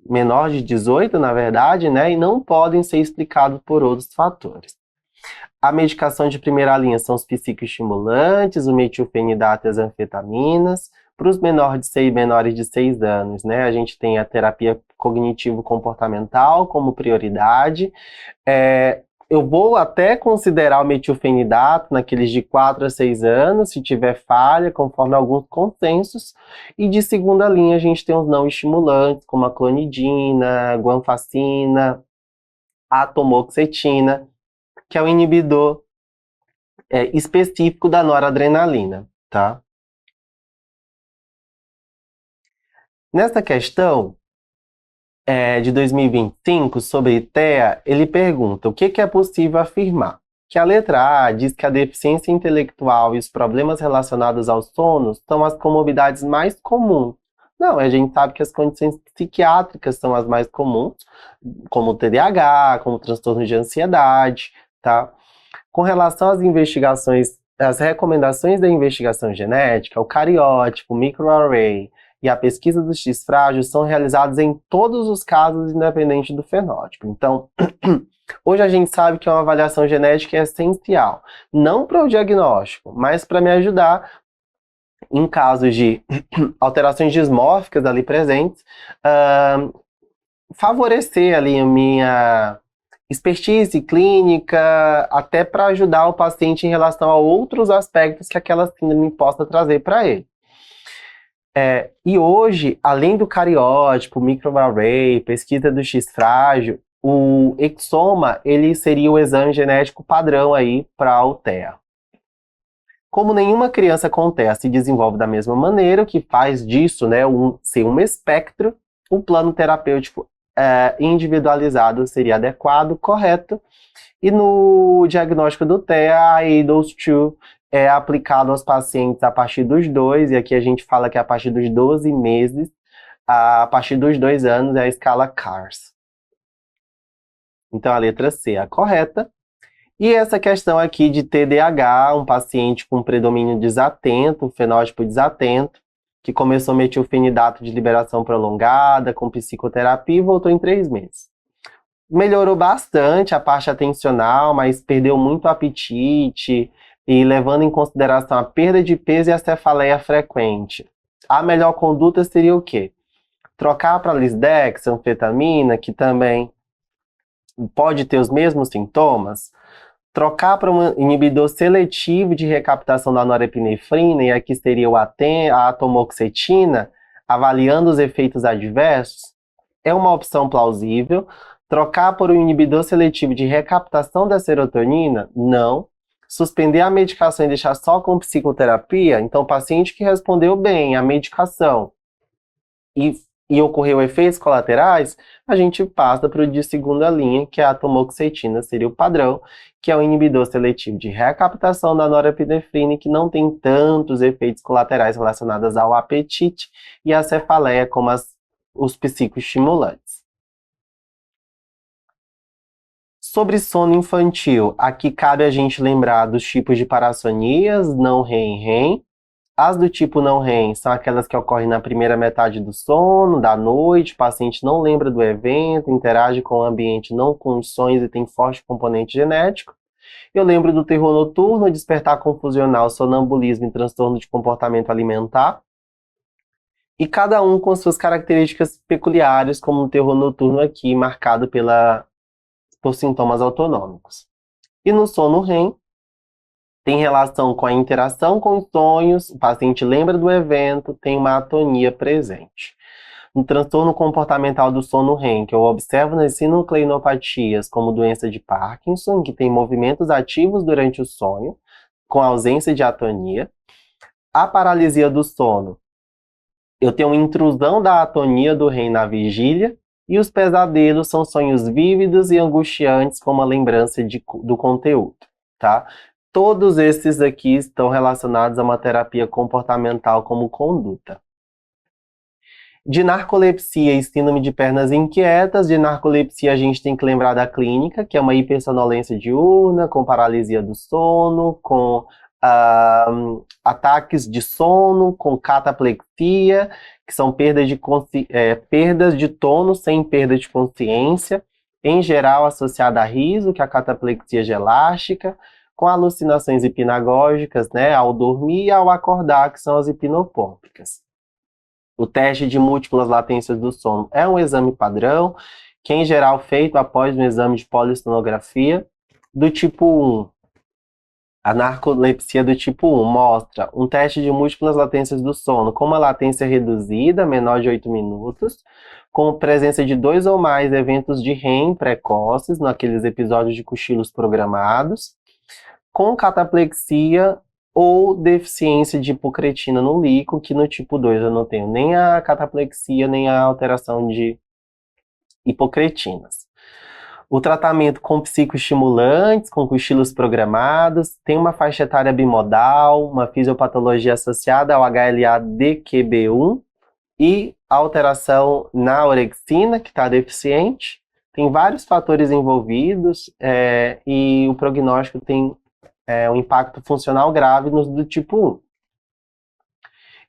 Speaker 1: menor de 18, na verdade, né, e não podem ser explicados por outros fatores. A medicação de primeira linha são os psicoestimulantes, o metilfenidato e as anfetaminas. Para os menores de 6 anos, né, a gente tem a terapia cognitivo-comportamental como prioridade. Eu vou até considerar o metilfenidato naqueles de 4 a 6 anos, se tiver falha, conforme alguns consensos. E de segunda linha a gente tem os não estimulantes, como a clonidina, guanfacina, atomoxetina, que é o inibidor específico da noradrenalina, tá? Nessa questão de 2025, sobre TEA, ele pergunta o que é possível afirmar. Que a letra A diz que a deficiência intelectual e os problemas relacionados ao sono são as comorbidades mais comuns. Não, a gente sabe que as condições psiquiátricas são as mais comuns, como o TDAH, como o transtorno de ansiedade, tá? Com relação às investigações, as recomendações da investigação genética, o cariótipo, o microarray e a pesquisa dos X-frágios são realizados em todos os casos, independente do fenótipo. Então, hoje a gente sabe que uma avaliação genética é essencial, não para o diagnóstico, mas para me ajudar em casos de alterações dismórficas ali presentes, favorecer ali a minha expertise clínica, até para ajudar o paciente em relação a outros aspectos que aquela síndrome possa trazer para ele. E hoje, além do cariótipo, microarray, pesquisa do X-frágil, o exoma, ele seria o exame genético padrão aí para o TEA. Como nenhuma criança com TEA se desenvolve da mesma maneira, o que faz disso, né, ser um espectro, o plano terapêutico individualizado seria adequado, correto, e no diagnóstico do TEA, a ADOS-2 é aplicado aos pacientes a partir dos 2, e aqui a gente fala que é a partir dos 12 meses, a partir dos 2 anos é a escala CARS. Então a letra C é a correta. E essa questão aqui de TDAH, um paciente com predomínio desatento, um fenótipo desatento, que começou metilfenidato de liberação prolongada, com psicoterapia e voltou em 3 meses. Melhorou bastante a parte atencional, mas perdeu muito o apetite, e levando em consideração a perda de peso e a cefaleia frequente. A melhor conduta seria o quê? Trocar para Lisdex, anfetamina, que também pode ter os mesmos sintomas. Trocar para um inibidor seletivo de recaptação da norepinefrina, e aqui seria a atomoxetina, avaliando os efeitos adversos, é uma opção plausível. Trocar por um inibidor seletivo de recaptação da serotonina? Não. Suspender a medicação e deixar só com psicoterapia? Então, o paciente que respondeu bem à medicação e ocorreu efeitos colaterais, a gente passa para o de segunda linha, que é a atomoxetina, seria o padrão, que é o inibidor seletivo de recaptação da norepinefrina, que não tem tantos efeitos colaterais relacionados ao apetite e à cefaleia como os psicoestimulantes. Sobre sono infantil, aqui cabe a gente lembrar dos tipos de parassonias, não REM. As do tipo não REM são aquelas que ocorrem na primeira metade do sono, da noite, o paciente não lembra do evento, interage com o ambiente não com os sonhos e tem forte componente genético. Eu lembro do terror noturno, despertar confusional, sonambulismo e transtorno de comportamento alimentar. E cada um com suas características peculiares, como o terror noturno aqui, marcado por sintomas autonômicos. E no sono REM, tem relação com a interação com os sonhos, o paciente lembra do evento, tem uma atonia presente. No transtorno comportamental do sono REM, que eu observo nas sinucleinopatias como doença de Parkinson, que tem movimentos ativos durante o sonho, com ausência de atonia. A paralisia do sono, eu tenho uma intrusão da atonia do REM na vigília, e os pesadelos são sonhos vívidos e angustiantes com uma lembrança do conteúdo, tá? Todos esses aqui estão relacionados a uma terapia comportamental como conduta. De narcolepsia e síndrome de pernas inquietas, de narcolepsia a gente tem que lembrar da clínica, que é uma hipersonolência diurna, com paralisia do sono, com ataques de sono, com cataplexia, que são perdas de tono sem perda de consciência, em geral associada a riso, que é a cataplexia gelástica, com alucinações hipnagógicas, né, ao dormir e ao acordar, que são as hipnopômpicas. O teste de múltiplas latências do sono é um exame padrão, que é em geral feito após um exame de polissonografia do tipo 1. A narcolepsia do tipo 1 mostra um teste de múltiplas latências do sono com uma latência reduzida, menor de 8 minutos, com presença de 2 ou mais eventos de REM precoces, naqueles episódios de cochilos programados, com cataplexia ou deficiência de hipocretina no líquido, que no tipo 2 eu não tenho nem a cataplexia, nem a alteração de hipocretinas. O tratamento com psicoestimulantes, com cochilos programados, tem uma faixa etária bimodal, uma fisiopatologia associada ao HLA-DQB1 e alteração na orexina, que está deficiente. Tem vários fatores envolvidos e o prognóstico tem um impacto funcional grave nos do tipo 1.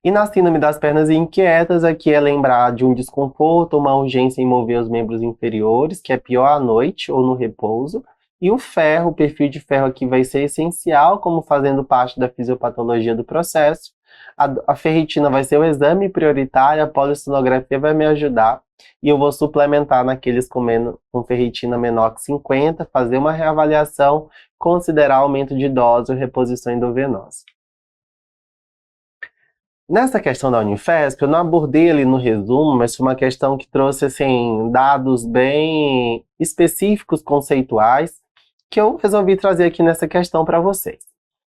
Speaker 1: E na síndrome das pernas inquietas, aqui é lembrar de um desconforto ou uma urgência em mover os membros inferiores, que é pior à noite ou no repouso. E o ferro, o perfil de ferro aqui vai ser essencial, como fazendo parte da fisiopatologia do processo. A ferritina vai ser o exame prioritário, a polissonografia vai me ajudar. E eu vou suplementar naqueles com ferritina menor que 50, fazer uma reavaliação, considerar aumento de dose ou reposição endovenosa. Nessa questão da Unifesp, eu não abordei ali no resumo, mas foi uma questão que trouxe assim, dados bem específicos, conceituais, que eu resolvi trazer aqui nessa questão para vocês.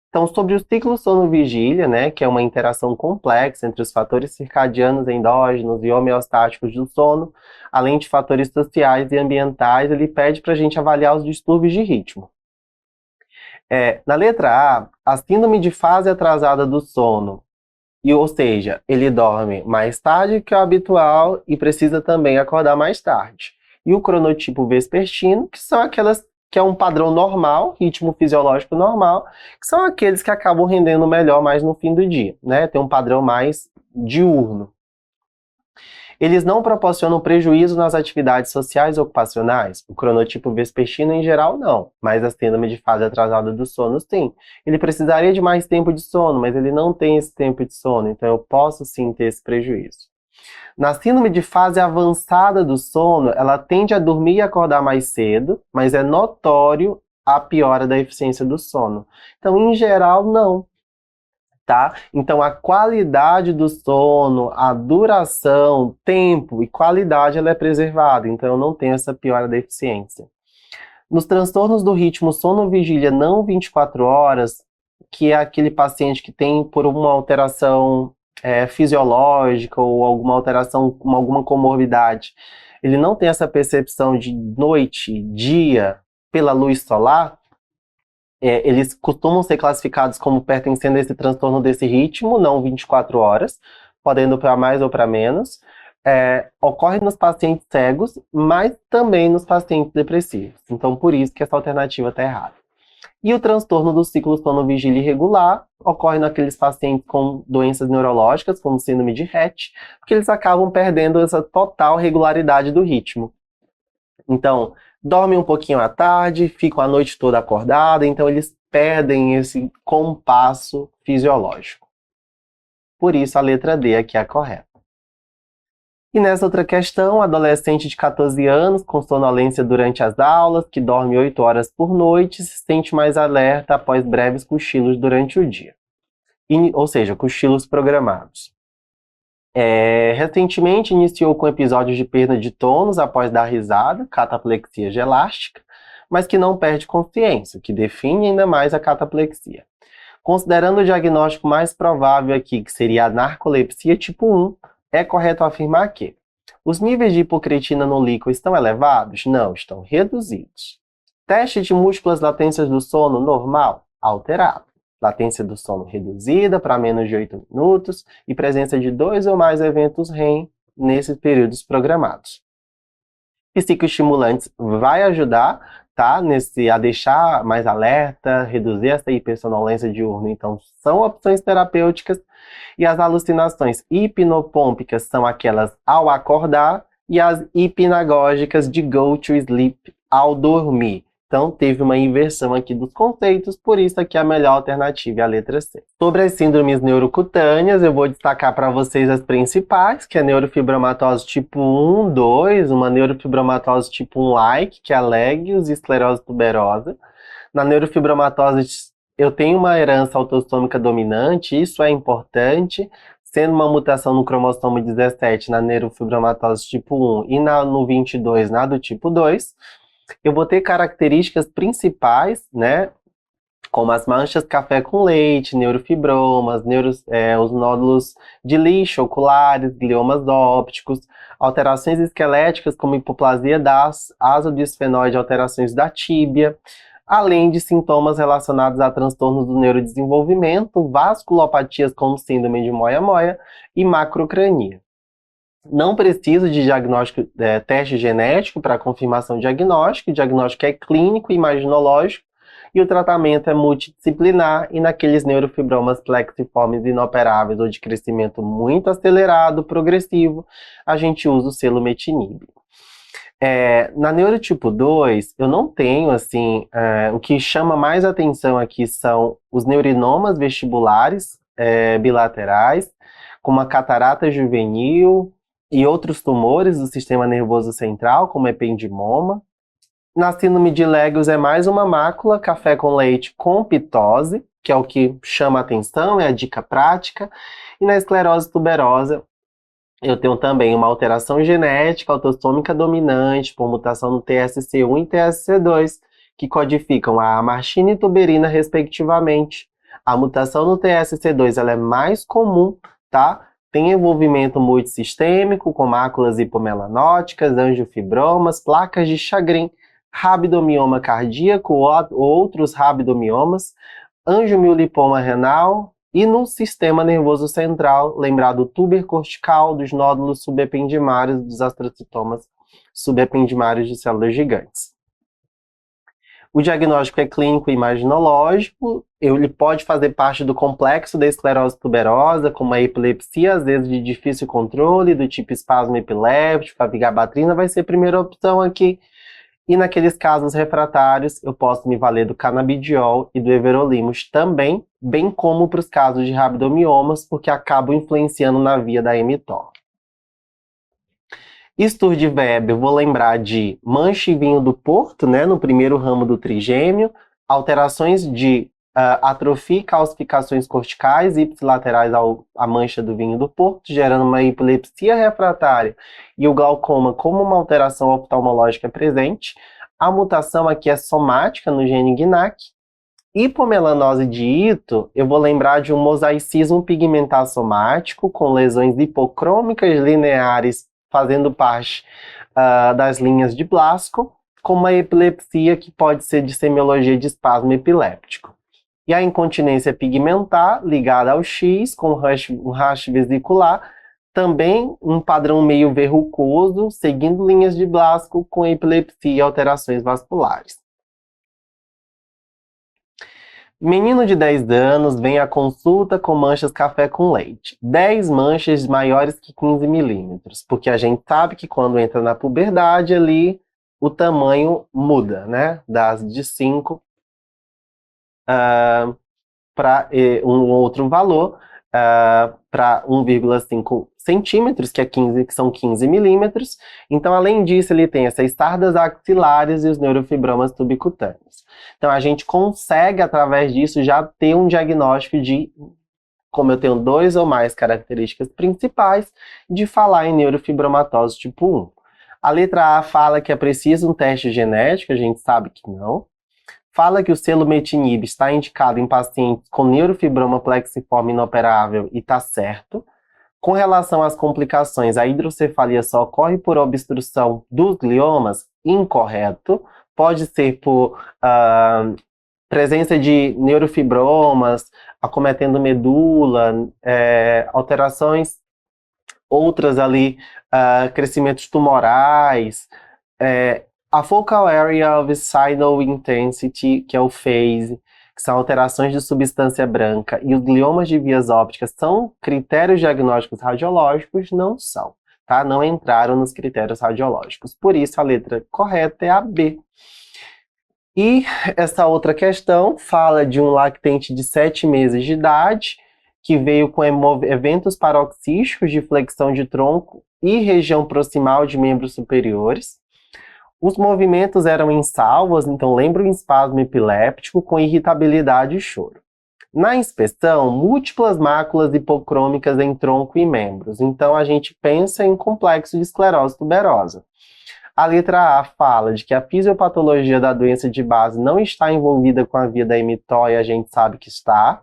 Speaker 1: Então, sobre o ciclo sono-vigília, né, que é uma interação complexa entre os fatores circadianos endógenos e homeostáticos do sono, além de fatores sociais e ambientais, ele pede para a gente avaliar os distúrbios de ritmo. Na letra A síndrome de fase atrasada do sono, ou seja, ele dorme mais tarde que o habitual e precisa também acordar mais tarde. E o cronotipo vespertino, que são aquelas que é um padrão normal, ritmo fisiológico normal, que são aqueles que acabam rendendo melhor mais no fim do dia, né? Tem um padrão mais diurno. Eles não proporcionam prejuízo nas atividades sociais e ocupacionais? O cronotipo vespertino, em geral, não. Mas a síndrome de fase atrasada do sono, sim. Ele precisaria de mais tempo de sono, mas ele não tem esse tempo de sono, então eu posso sim ter esse prejuízo. Na síndrome de fase avançada do sono, ela tende a dormir e acordar mais cedo, mas é notório a piora da eficiência do sono. Então, em geral, não. Tá? Então, a qualidade do sono, a duração, tempo e qualidade, ela é preservada. Então, eu não tenho essa piora da eficiência. Nos transtornos do ritmo sono-vigília não 24 horas, que é aquele paciente que tem por uma alteração fisiológica ou alguma alteração, alguma comorbidade, ele não tem essa percepção de noite, dia, pela luz solar, eles costumam ser classificados como pertencendo a esse transtorno desse ritmo, não 24 horas, podendo para mais ou para menos, ocorre nos pacientes cegos, mas também nos pacientes depressivos. Então, por isso que essa alternativa está errada. E o transtorno do ciclo sono-vigília irregular ocorre naqueles pacientes com doenças neurológicas, como síndrome de Rett, porque eles acabam perdendo essa total regularidade do ritmo. Então, dormem um pouquinho à tarde, ficam a noite toda acordada, então eles perdem esse compasso fisiológico. Por isso, a letra D aqui é a correta. E nessa outra questão, adolescente de 14 anos com sonolência durante as aulas, que dorme 8 horas por noite, se sente mais alerta após breves cochilos durante o dia. Ou seja, cochilos programados. Recentemente iniciou com episódios de perda de tônus após dar risada, cataplexia gelástica, mas que não perde consciência, o que define ainda mais a cataplexia. Considerando o diagnóstico mais provável aqui, que seria a narcolepsia tipo 1, é correto afirmar que os níveis de hipocretina no líquido estão elevados? Não, estão reduzidos. Teste de múltiplas latências do sono normal? Alterado. Latência do sono reduzida para menos de 8 minutos e presença de 2 ou mais eventos REM nesses períodos programados. Psicoestimulantes vai ajudar, tá? A deixar mais alerta, reduzir essa hipersonolência diurna. Então, são opções terapêuticas. E as alucinações hipnopômpicas são aquelas ao acordar e as hipnagógicas de go to sleep, ao dormir. Então, teve uma inversão aqui dos conceitos, por isso aqui a melhor alternativa é a letra C. Sobre as síndromes neurocutâneas, eu vou destacar para vocês as principais, que é a neurofibromatose tipo 1, 2, uma neurofibromatose tipo 1-like, que é a Legius e esclerose tuberosa. Na neurofibromatose, eu tenho uma herança autossômica dominante, isso é importante, sendo uma mutação no cromossomo 17 na neurofibromatose tipo 1 e no 22 na do tipo 2. Eu vou ter características principais, né, como as manchas café com leite, neurofibromas, os nódulos de lixo oculares, gliomas ópticos, alterações esqueléticas como hipoplasia das azodisfenóide, alterações da tíbia, além de sintomas relacionados a transtornos do neurodesenvolvimento, vasculopatias como síndrome de Moya-Moya e macrocrania. Não preciso de diagnóstico, teste genético para confirmação diagnóstica. O diagnóstico é clínico e imaginológico e o tratamento é multidisciplinar e naqueles neurofibromas plexiformes inoperáveis ou de crescimento muito acelerado, progressivo, a gente usa o selo metinib. Na neurotipo 2, eu não tenho, o que chama mais atenção aqui são os neurinomas vestibulares bilaterais, como a catarata juvenil, e outros tumores do sistema nervoso central, como ependimoma. Na síndrome de Legius é mais uma mácula, café com leite com pitose, que é o que chama a atenção, é a dica prática. E na esclerose tuberosa, eu tenho também uma alteração genética autossômica dominante, por mutação no TSC1 e TSC2, que codificam a amartina e tuberina, respectivamente. A mutação no TSC2 ela é mais comum, tá? Tem envolvimento multissistêmico, com máculas hipomelanóticas, angiofibromas, placas de Chagrin, rabdomioma cardíaco, outros rabdomiomas, angiomiolipoma renal e no sistema nervoso central, lembrar do túber cortical, dos nódulos subependimários, dos astrocitomas subependimários de células gigantes. O diagnóstico é clínico e imaginológico, ele pode fazer parte do complexo da esclerose tuberosa, como a epilepsia, às vezes de difícil controle, do tipo espasmo epiléptico, a vigabatrina vai ser a primeira opção aqui. E naqueles casos refratários, eu posso me valer do canabidiol e do everolimus também, bem como para os casos de rabdomiomas, porque acabam influenciando na via da mTOR. Sturge-Weber, eu vou lembrar de mancha e vinho do Porto, né, no primeiro ramo do trigêmeo, alterações de atrofia e calcificações corticais ipsilaterais à mancha do vinho do Porto, gerando uma epilepsia refratária e o glaucoma como uma alteração oftalmológica presente. A mutação aqui é somática no gene GNAC. Hipomelanose de Ito, eu vou lembrar de um mosaicismo pigmentar somático com lesões hipocrômicas lineares fazendo parte das linhas de Blasko, com uma epilepsia que pode ser de semiologia de espasmo epiléptico. E a incontinência pigmentar, ligada ao X, com um rash vesicular, Também um padrão meio verrucoso, seguindo linhas de Blaschko com epilepsia e alterações vasculares. Menino de 10 anos vem à consulta com manchas café com leite. 10 manchas maiores que 15 milímetros, porque a gente sabe que quando entra na puberdade ali, o tamanho muda, né? Das de 5 para um outro valor, para 1,5 centímetros, que são 15 milímetros. Então, além disso, ele tem essas sardas axilares e os neurofibromas subcutâneos. Então, a gente consegue, através disso, já ter um diagnóstico de, como eu tenho 2 ou mais características principais, de falar em neurofibromatose tipo 1. A letra A fala que é preciso um teste genético, a gente sabe que não. Fala que o selumetinib está indicado em pacientes com neurofibroma plexiforme inoperável e está certo. Com relação às complicações, a hidrocefalia só ocorre por obstrução dos gliomas? Incorreto. Pode ser por presença de neurofibromas, acometendo medula, alterações outras ali, crescimentos tumorais, a Focal Area of Signal Intensity, que é o phase, que são alterações de substância branca, e os gliomas de vias ópticas são critérios diagnósticos radiológicos? Não são, tá? Não entraram nos critérios radiológicos. Por isso, a letra correta é a B. E essa outra questão fala de um lactente de 7 meses de idade, que veio com eventos paroxísticos de flexão de tronco e região proximal de membros superiores. Os movimentos eram insalvos, então lembra um espasmo epiléptico com irritabilidade e choro. Na inspeção, múltiplas máculas hipocrômicas em tronco e membros. Então a gente pensa em complexo de esclerose tuberosa. A letra A fala de que a fisiopatologia da doença de base não está envolvida com a via da hemitóia, e a gente sabe que está.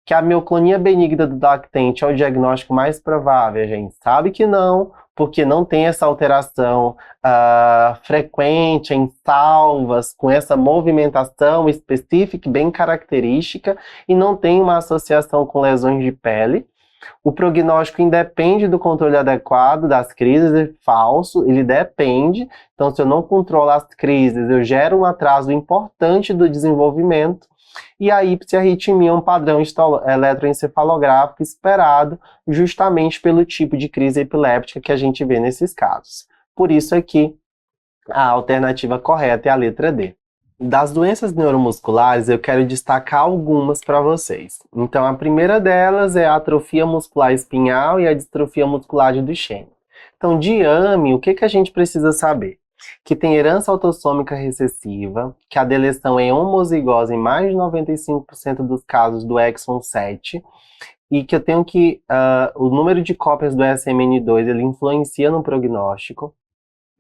Speaker 1: Que a mioclonia benigna do lactente é o diagnóstico mais provável, a gente sabe que não, porque não tem essa alteração frequente em salvas, com essa movimentação específica, bem característica, e não tem uma associação com lesões de pele. O prognóstico independe do controle adequado das crises, é falso, ele depende. Então, se eu não controlo as crises, eu gero um atraso importante do desenvolvimento. E a hipsiarritmia é um padrão eletroencefalográfico esperado justamente pelo tipo de crise epiléptica que a gente vê nesses casos. Por isso aqui, a alternativa correta é a letra D. Das doenças neuromusculares, eu quero destacar algumas para vocês. Então, a primeira delas é a atrofia muscular espinhal e a distrofia muscular de Duchenne. Então, de AME, o que a gente precisa saber? Que tem herança autossômica recessiva, que a deleção é homozigose em mais de 95% dos casos do exon 7, e que eu tenho que o número de cópias do SMN2 ele influencia no prognóstico.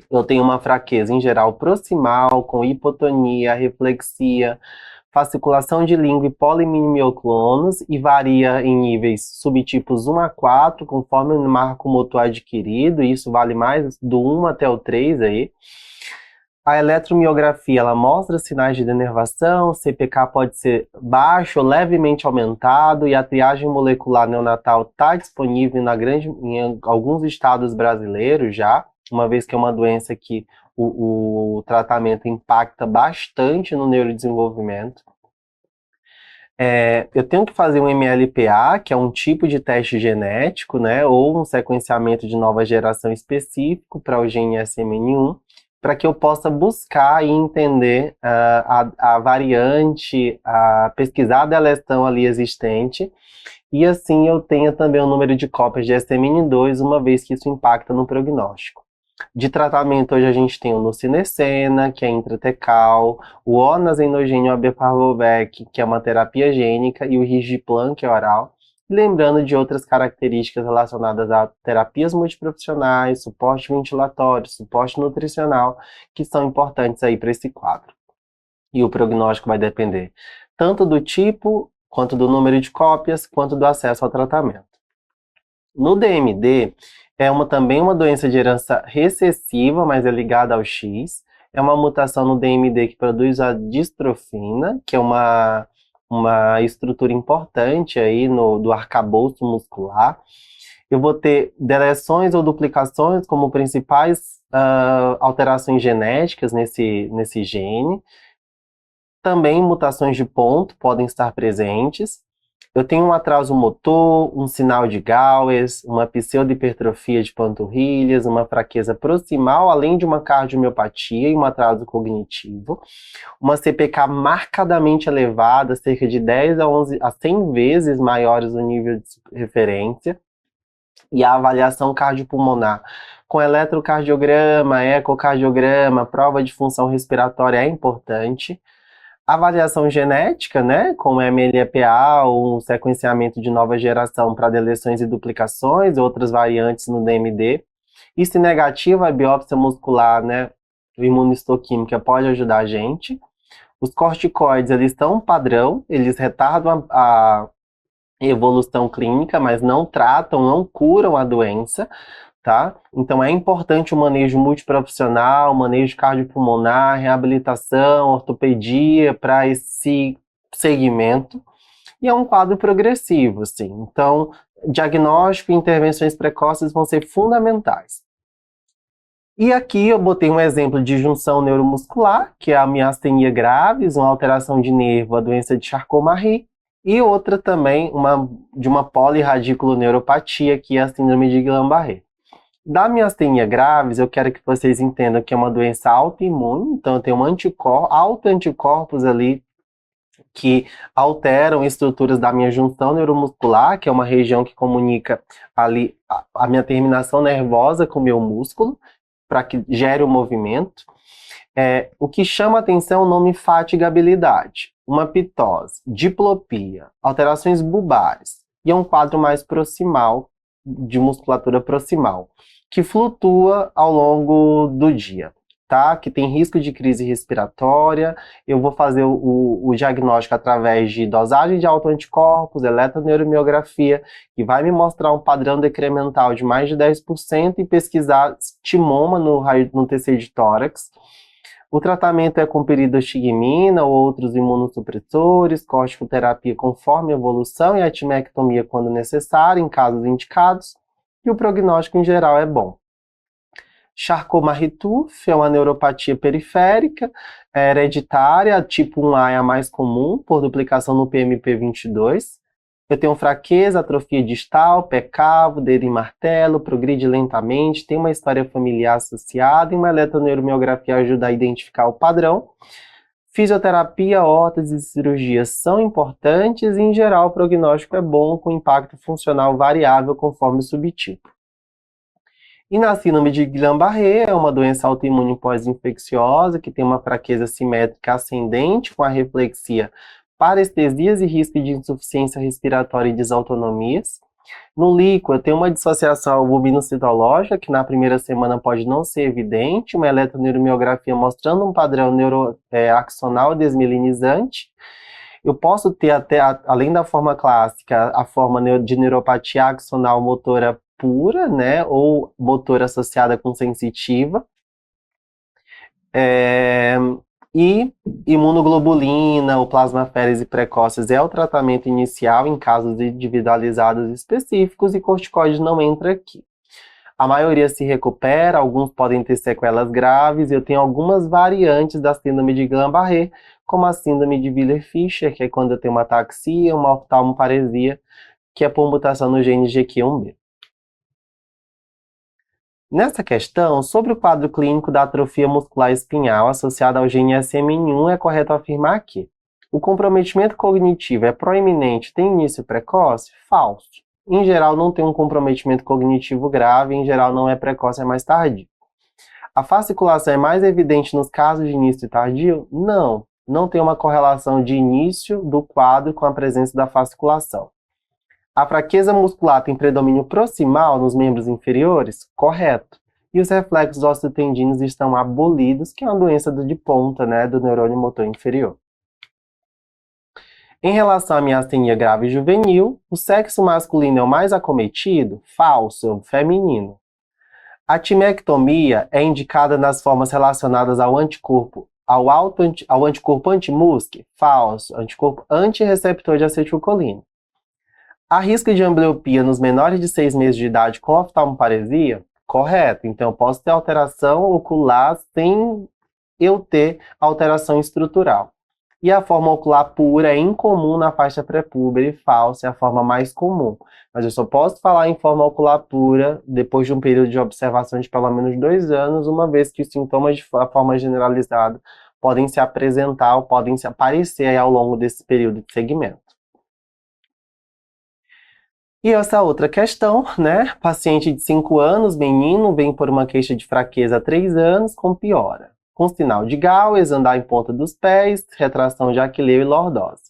Speaker 1: Eu tenho uma fraqueza em geral proximal, com hipotonia, reflexia, fasciculação de língua e polimimioclonos, e varia em níveis subtipos 1 a 4, conforme o marco motor adquirido, e isso vale mais do 1 até o 3 aí. A eletromiografia, ela mostra sinais de denervação, CPK pode ser baixo ou levemente aumentado, e a triagem molecular neonatal está disponível em alguns estados brasileiros já, uma vez que é uma doença que o tratamento impacta bastante no neurodesenvolvimento. Eu tenho que fazer um MLPA, que é um tipo de teste genético, né, ou um sequenciamento de nova geração específico para o gene SMN1, para que eu possa buscar e entender a variante, pesquisar a deleção ali existente, e assim eu tenha também o número de cópias de SMN2, uma vez que isso impacta no prognóstico. De tratamento, hoje a gente tem o nusinersen, que é intratecal, o onazenogênio abeparvovec, que é uma terapia gênica, e o risdiplam, que é oral. Lembrando de outras características relacionadas a terapias multiprofissionais, suporte ventilatório, suporte nutricional, que são importantes aí para esse quadro. E o prognóstico vai depender tanto do tipo, quanto do número de cópias, quanto do acesso ao tratamento. No DMD, também uma doença de herança recessiva, mas é ligada ao X. É uma mutação no DMD que produz a distrofina, que é uma estrutura importante aí do arcabouço muscular. Eu vou ter deleções ou duplicações como principais alterações genéticas nesse gene. Também mutações de ponto podem estar presentes. Eu tenho um atraso motor, um sinal de Gauss, uma pseudohipertrofia de panturrilhas, uma fraqueza proximal, além de uma cardiomiopatia e um atraso cognitivo. Uma CPK marcadamente elevada, cerca de 10 a 11 a 100 vezes maiores do nível de referência. E a avaliação cardiopulmonar com eletrocardiograma, ecocardiograma, prova de função respiratória é importante. Avaliação genética, né, como MLEPA, ou um sequenciamento de nova geração para deleções e duplicações, outras variantes no DMD. E se negativa, a biópsia muscular, né, imunistoquímica pode ajudar a gente. Os corticoides, eles estão padrão, eles retardam a evolução clínica, mas não tratam, não curam a doença, tá? Então é importante o manejo multiprofissional, manejo cardiopulmonar, reabilitação, ortopedia para esse segmento. E é um quadro progressivo, assim. Então, diagnóstico e intervenções precoces vão ser fundamentais. E aqui eu botei um exemplo de junção neuromuscular, que é a miastenia graves, uma alteração de nervo, a doença de Charcot-Marie, e outra também, de uma polirradiculoneuropatia, que é a síndrome de Guillain-Barré. Da miastenia graves, eu quero que vocês entendam que é uma doença autoimune, então eu tenho autoanticorpos ali que alteram estruturas da minha junção neuromuscular, que é uma região que comunica ali a minha terminação nervosa com o meu músculo, para que gere o movimento. O que chama atenção é o nome fatigabilidade, uma pitose, diplopia, alterações bulbares, e é um quadro mais proximal, de musculatura proximal, que flutua ao longo do dia, tá? Que tem risco de crise respiratória. Eu vou fazer o diagnóstico através de dosagem de autoanticorpos, eletroneuromiografia, que vai me mostrar um padrão decremental de mais de 10% e pesquisar timoma no TC de tórax. O tratamento é com peridostigmina ou outros imunossupressores, corticoterapia conforme a evolução e a timectomia quando necessário, em casos indicados, e o prognóstico em geral é bom. Charcot-Marie-Tooth é uma neuropatia periférica, hereditária, tipo 1A é a mais comum, por duplicação no PMP22. Eu tenho fraqueza, atrofia distal, pé cavo, dedo em martelo, progride lentamente, tem uma história familiar associada e uma eletroneuromiografia ajuda a identificar o padrão. Fisioterapia, órtese e cirurgias são importantes e, em geral, o prognóstico é bom, com impacto funcional variável conforme o subtipo. E na síndrome de Guillain-Barré, é uma doença autoimune pós-infecciosa que tem uma fraqueza simétrica ascendente com a reflexia, parestesias e risco de insuficiência respiratória e desautonomias. No líquido, tem uma dissociação albuminocitológica, que na primeira semana pode não ser evidente, uma eletroneuromiografia mostrando um padrão axonal desmielinizante. Eu posso ter até, além da forma clássica, a forma de neuropatia axonal motora pura, né, ou motora associada com sensitiva. E imunoglobulina ou plasmaférese precoces é o tratamento inicial em casos individualizados específicos e corticoide não entra aqui. A maioria se recupera, alguns podem ter sequelas graves, e eu tenho algumas variantes da síndrome de Guillain-Barré, como a síndrome de Willer-Fischer, que é quando eu tenho uma ataxia, uma oftalmoparesia, que é por mutação no gene GQ1B. Nessa questão, sobre o quadro clínico da atrofia muscular espinhal associada ao gene SMN1, é correto afirmar que o comprometimento cognitivo é proeminente e tem início precoce? Falso. Em geral, não tem um comprometimento cognitivo grave, em geral não é precoce, é mais tardio. A fasciculação é mais evidente nos casos de início tardio? Não. Não tem uma correlação de início do quadro com a presença da fasciculação. A fraqueza muscular tem predomínio proximal nos membros inferiores? Correto. E os reflexos osteotendinos estão abolidos, que é uma doença de ponta, né, do neurônio motor inferior. Em relação à miastenia grave juvenil, o sexo masculino é o mais acometido? Falso, é o feminino. A timectomia é indicada nas formas relacionadas ao anticorpo anti-MuSC? Falso, anticorpo antirreceptor de acetilcolina. Há risco de ambbliopia nos menores de 6 meses de idade com oftalmoparesia? Correto. Então, eu posso ter alteração ocular sem eu ter alteração estrutural. E a forma ocular pura é incomum na faixa pré-púbere, e falsa é a forma mais comum. Mas eu só posso falar em forma ocular pura depois de um período de observação de pelo menos 2 anos, uma vez que os sintomas de forma generalizada podem se apresentar ou podem se aparecer aí ao longo desse período de segmento. E essa outra questão, né? Paciente de 5 anos, menino, vem por uma queixa de fraqueza há 3 anos, com piora. Com sinal de Gauss, andar em ponta dos pés, retração de aquileu e lordose.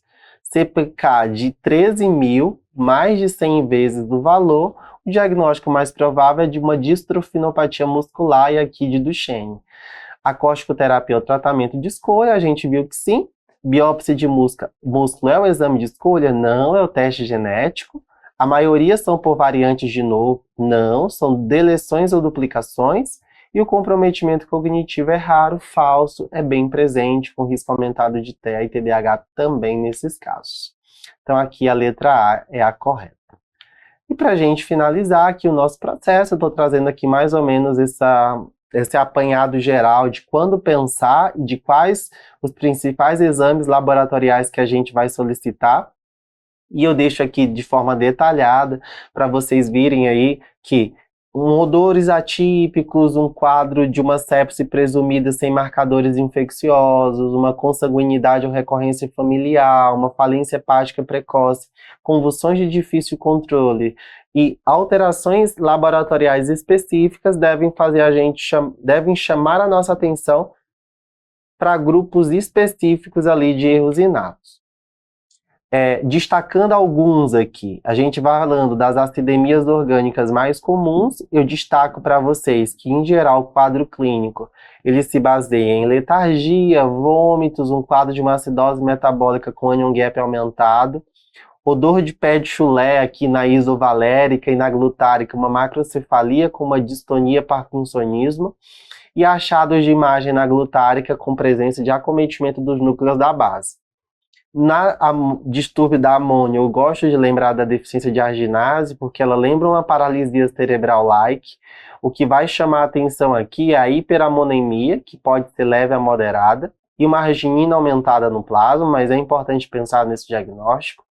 Speaker 1: CPK de 13.000, mais de 100 vezes do valor. O diagnóstico mais provável é de uma distrofinopatia muscular e aqui de Duchenne. A corticoterapia é o tratamento de escolha, a gente viu que sim. Biópsia de músculo é o exame de escolha? Não, é o teste genético. A maioria são por variantes de novo? Não, são deleções ou duplicações. E o comprometimento cognitivo é raro, falso, é bem presente, com risco aumentado de TEA e TDAH também nesses casos. Então aqui a letra A é a correta. E para a gente finalizar aqui o nosso processo, eu estou trazendo aqui mais ou menos esse apanhado geral de quando pensar e de quais os principais exames laboratoriais que a gente vai solicitar. E eu deixo aqui de forma detalhada para vocês virem aí que odores atípicos, um quadro de uma sepse presumida sem marcadores infecciosos, uma consanguinidade ou recorrência familiar, uma falência hepática precoce, convulsões de difícil controle e alterações laboratoriais específicas devem chamar a nossa atenção para grupos específicos ali de erros inatos. Destacando alguns aqui, a gente vai falando das acidemias orgânicas mais comuns, eu destaco para vocês que, em geral, o quadro clínico, ele se baseia em letargia, vômitos, um quadro de uma acidose metabólica com anion gap aumentado, odor de pé de chulé aqui na isovalérica e na glutárica, uma macrocefalia com uma distonia parkinsonismo, e achados de imagem na glutárica com presença de acometimento dos núcleos da base. Na distúrbio da amônia, eu gosto de lembrar da deficiência de arginase, porque ela lembra uma paralisia cerebral-like. O que vai chamar a atenção aqui é a hiperamonemia, que pode ser leve a moderada, e uma arginina aumentada no plasma, mas é importante pensar nesse diagnóstico.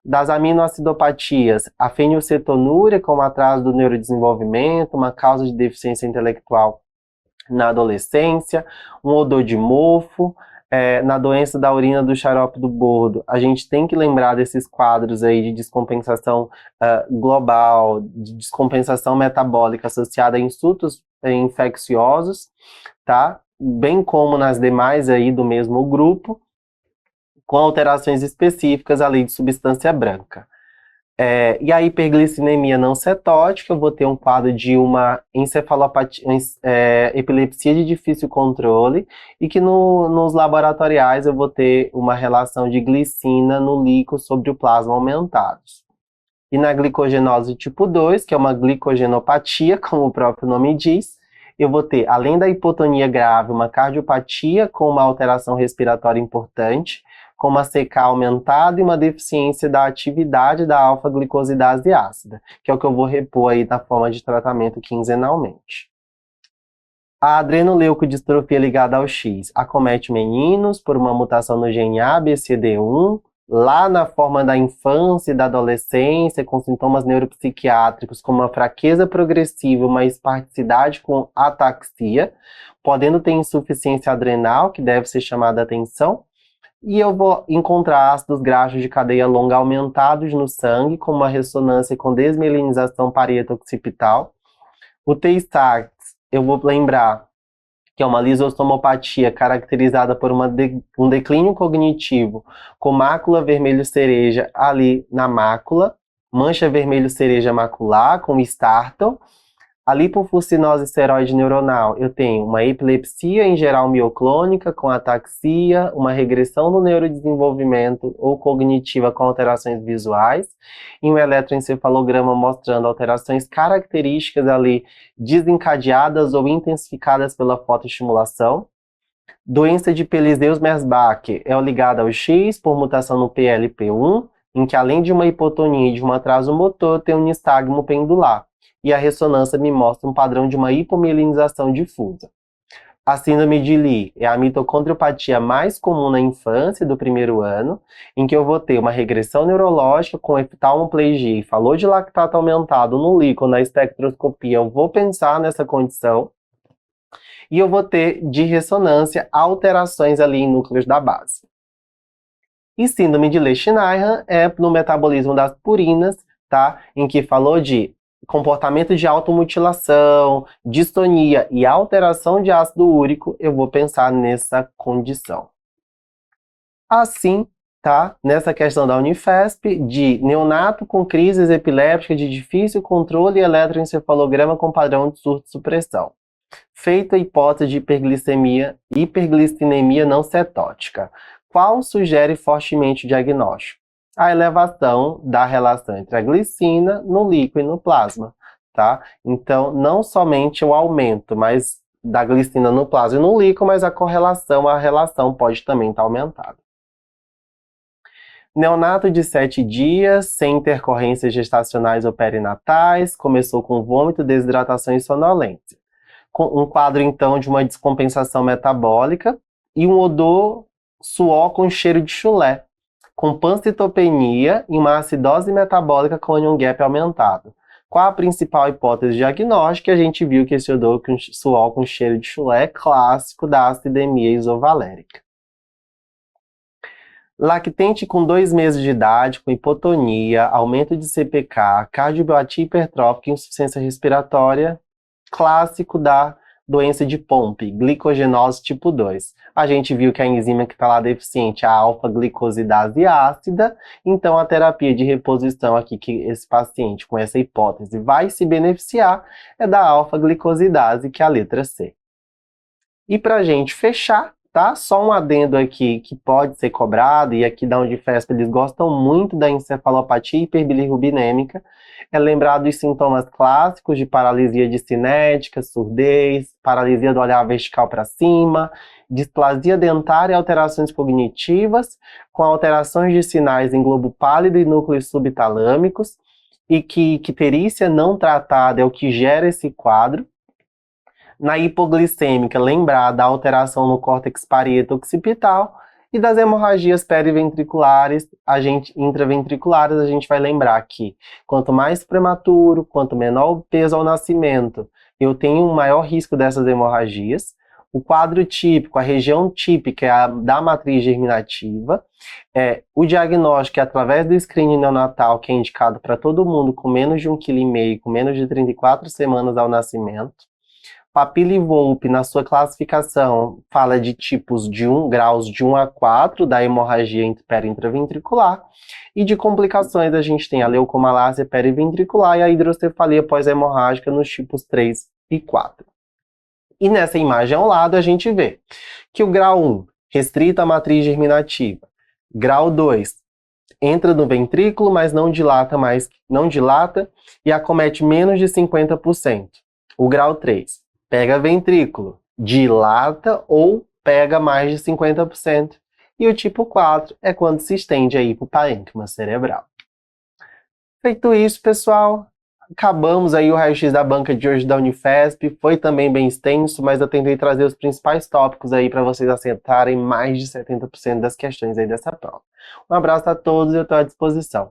Speaker 1: Das aminoacidopatias, a fenilcetonúria, como atraso do neurodesenvolvimento, uma causa de deficiência intelectual na adolescência, um odor de mofo. Na doença da urina do xarope do bordo, a gente tem que lembrar desses quadros aí de descompensação global, de descompensação metabólica associada a insultos infecciosos, tá? Bem como nas demais aí do mesmo grupo, com alterações específicas ali de substância branca. E a hiperglicidemia não cetótica, eu vou ter um quadro de uma encefalopatia, epilepsia de difícil controle, e que nos laboratoriais eu vou ter uma relação de glicina no líquido sobre o plasma aumentados. E na glicogenose tipo 2, que é uma glicogenopatia, como o próprio nome diz, eu vou ter, além da hipotonia grave, uma cardiopatia com uma alteração respiratória importante, com uma CK aumentada e uma deficiência da atividade da alfa-glicosidase ácida, que é o que eu vou repor aí na forma de tratamento quinzenalmente. A adrenoleucodistrofia ligada ao X acomete meninos por uma mutação no gene ABCD1, lá na forma da infância e da adolescência, com sintomas neuropsiquiátricos como uma fraqueza progressiva, uma esparticidade com ataxia, podendo ter insuficiência adrenal, que deve ser chamada a atenção. E eu vou encontrar ácidos graxos de cadeia longa aumentados no sangue, com uma ressonância com desmelinização parieto-occipital. O Tay-Sachs, eu vou lembrar que é uma lisossomopatia caracterizada por um declínio cognitivo, com mácula vermelho-cereja ali na mácula, mancha vermelho-cereja macular, com estarto. A lipofuscinose esteroide neuronal, eu tenho uma epilepsia em geral mioclônica com ataxia, uma regressão do neurodesenvolvimento ou cognitiva com alterações visuais, e um eletroencefalograma mostrando alterações características ali desencadeadas ou intensificadas pela fotoestimulação. Doença de Pelizaeus-Merzbacher é ligada ao X por mutação no PLP1, em que além de uma hipotonia e de um atraso motor, tem um nistagmo pendular. E a ressonância me mostra um padrão de uma hipomielinização difusa. A síndrome de Lee é a mitocondriopatia mais comum na infância do primeiro ano, em que eu vou ter uma regressão neurológica com oftalmoplegia e falou de lactato aumentado no líquido, na espectroscopia, eu vou pensar nessa condição. E eu vou ter, de ressonância, alterações ali em núcleos da base. E síndrome de Lesch-Nyhan é no metabolismo das purinas, tá? Em que falou de comportamento de automutilação, distonia e alteração de ácido úrico, eu vou pensar nessa condição. Assim, tá? Nessa questão da Unifesp, de neonato com crises epilépticas de difícil controle e eletroencefalograma com padrão de surto-supressão. Feita a hipótese de hiperglicidemia não cetótica. Qual sugere fortemente o diagnóstico? A elevação da relação entre a glicina no líquido e no plasma, tá? Então, não somente o aumento da glicina no plasma e no líquido, mas a relação pode também estar aumentada. Neonato de 7 dias, sem intercorrências gestacionais ou perinatais, começou com vômito, desidratação e sonolência. Um quadro, então, de uma descompensação metabólica e um odor suor com cheiro de chulé, com pancitopenia e uma acidose metabólica com onion gap aumentado. Qual a principal hipótese diagnóstica? A gente viu que esse odor com suor com cheiro de chulé é clássico da acidemia isovalérica. Lactente com 2 meses de idade, com hipotonia, aumento de CPK, cardiomiopatia hipertrófica e insuficiência respiratória, clássico da doença de Pompe, glicogenose tipo 2. A gente viu que a enzima que está lá deficiente é a alfa-glicosidase ácida, então a terapia de reposição aqui que esse paciente com essa hipótese vai se beneficiar é da alfa-glicosidase, que é a letra C. E para a gente fechar, tá? Só um adendo aqui que pode ser cobrado, e aqui da Unifesp eles gostam muito da encefalopatia hiperbilirrubinêmica, é lembrar dos sintomas clássicos de paralisia de cinética, surdez, paralisia do olhar vertical para cima, displasia dentária e alterações cognitivas, com alterações de sinais em globo pálido e núcleos subtalâmicos, e que icterícia não tratada é o que gera esse quadro. Na hipoglicêmica, lembrar da alteração no córtex parieto occipital, e das hemorragias periventriculares, intraventriculares, a gente vai lembrar que quanto mais prematuro, quanto menor o peso ao nascimento, eu tenho um maior risco dessas hemorragias. O quadro típico, a região típica é a da matriz germinativa. O diagnóstico é através do screening neonatal, que é indicado para todo mundo com menos de 1,5 kg, com menos de 34 semanas ao nascimento. Papilli-Volpi, na sua classificação, fala de tipos de graus de 1 a 4 da hemorragia perintraventricular, e de complicações a gente tem a leucomalásia periventricular e a hidrocefalia pós-hemorrágica nos tipos 3 e 4. E nessa imagem ao lado a gente vê que o grau 1, restrito à matriz germinativa, grau 2, entra no ventrículo, mas não dilata e acomete menos de 50%. O grau 3, pega ventrículo, dilata ou pega mais de 50%. E o tipo 4 é quando se estende aí para o parênquima cerebral. Feito isso, pessoal, acabamos aí o raio-x da banca de hoje da Unifesp. Foi também bem extenso, mas eu tentei trazer os principais tópicos aí para vocês acertarem mais de 70% das questões aí dessa prova. Um abraço a todos e eu estou à disposição.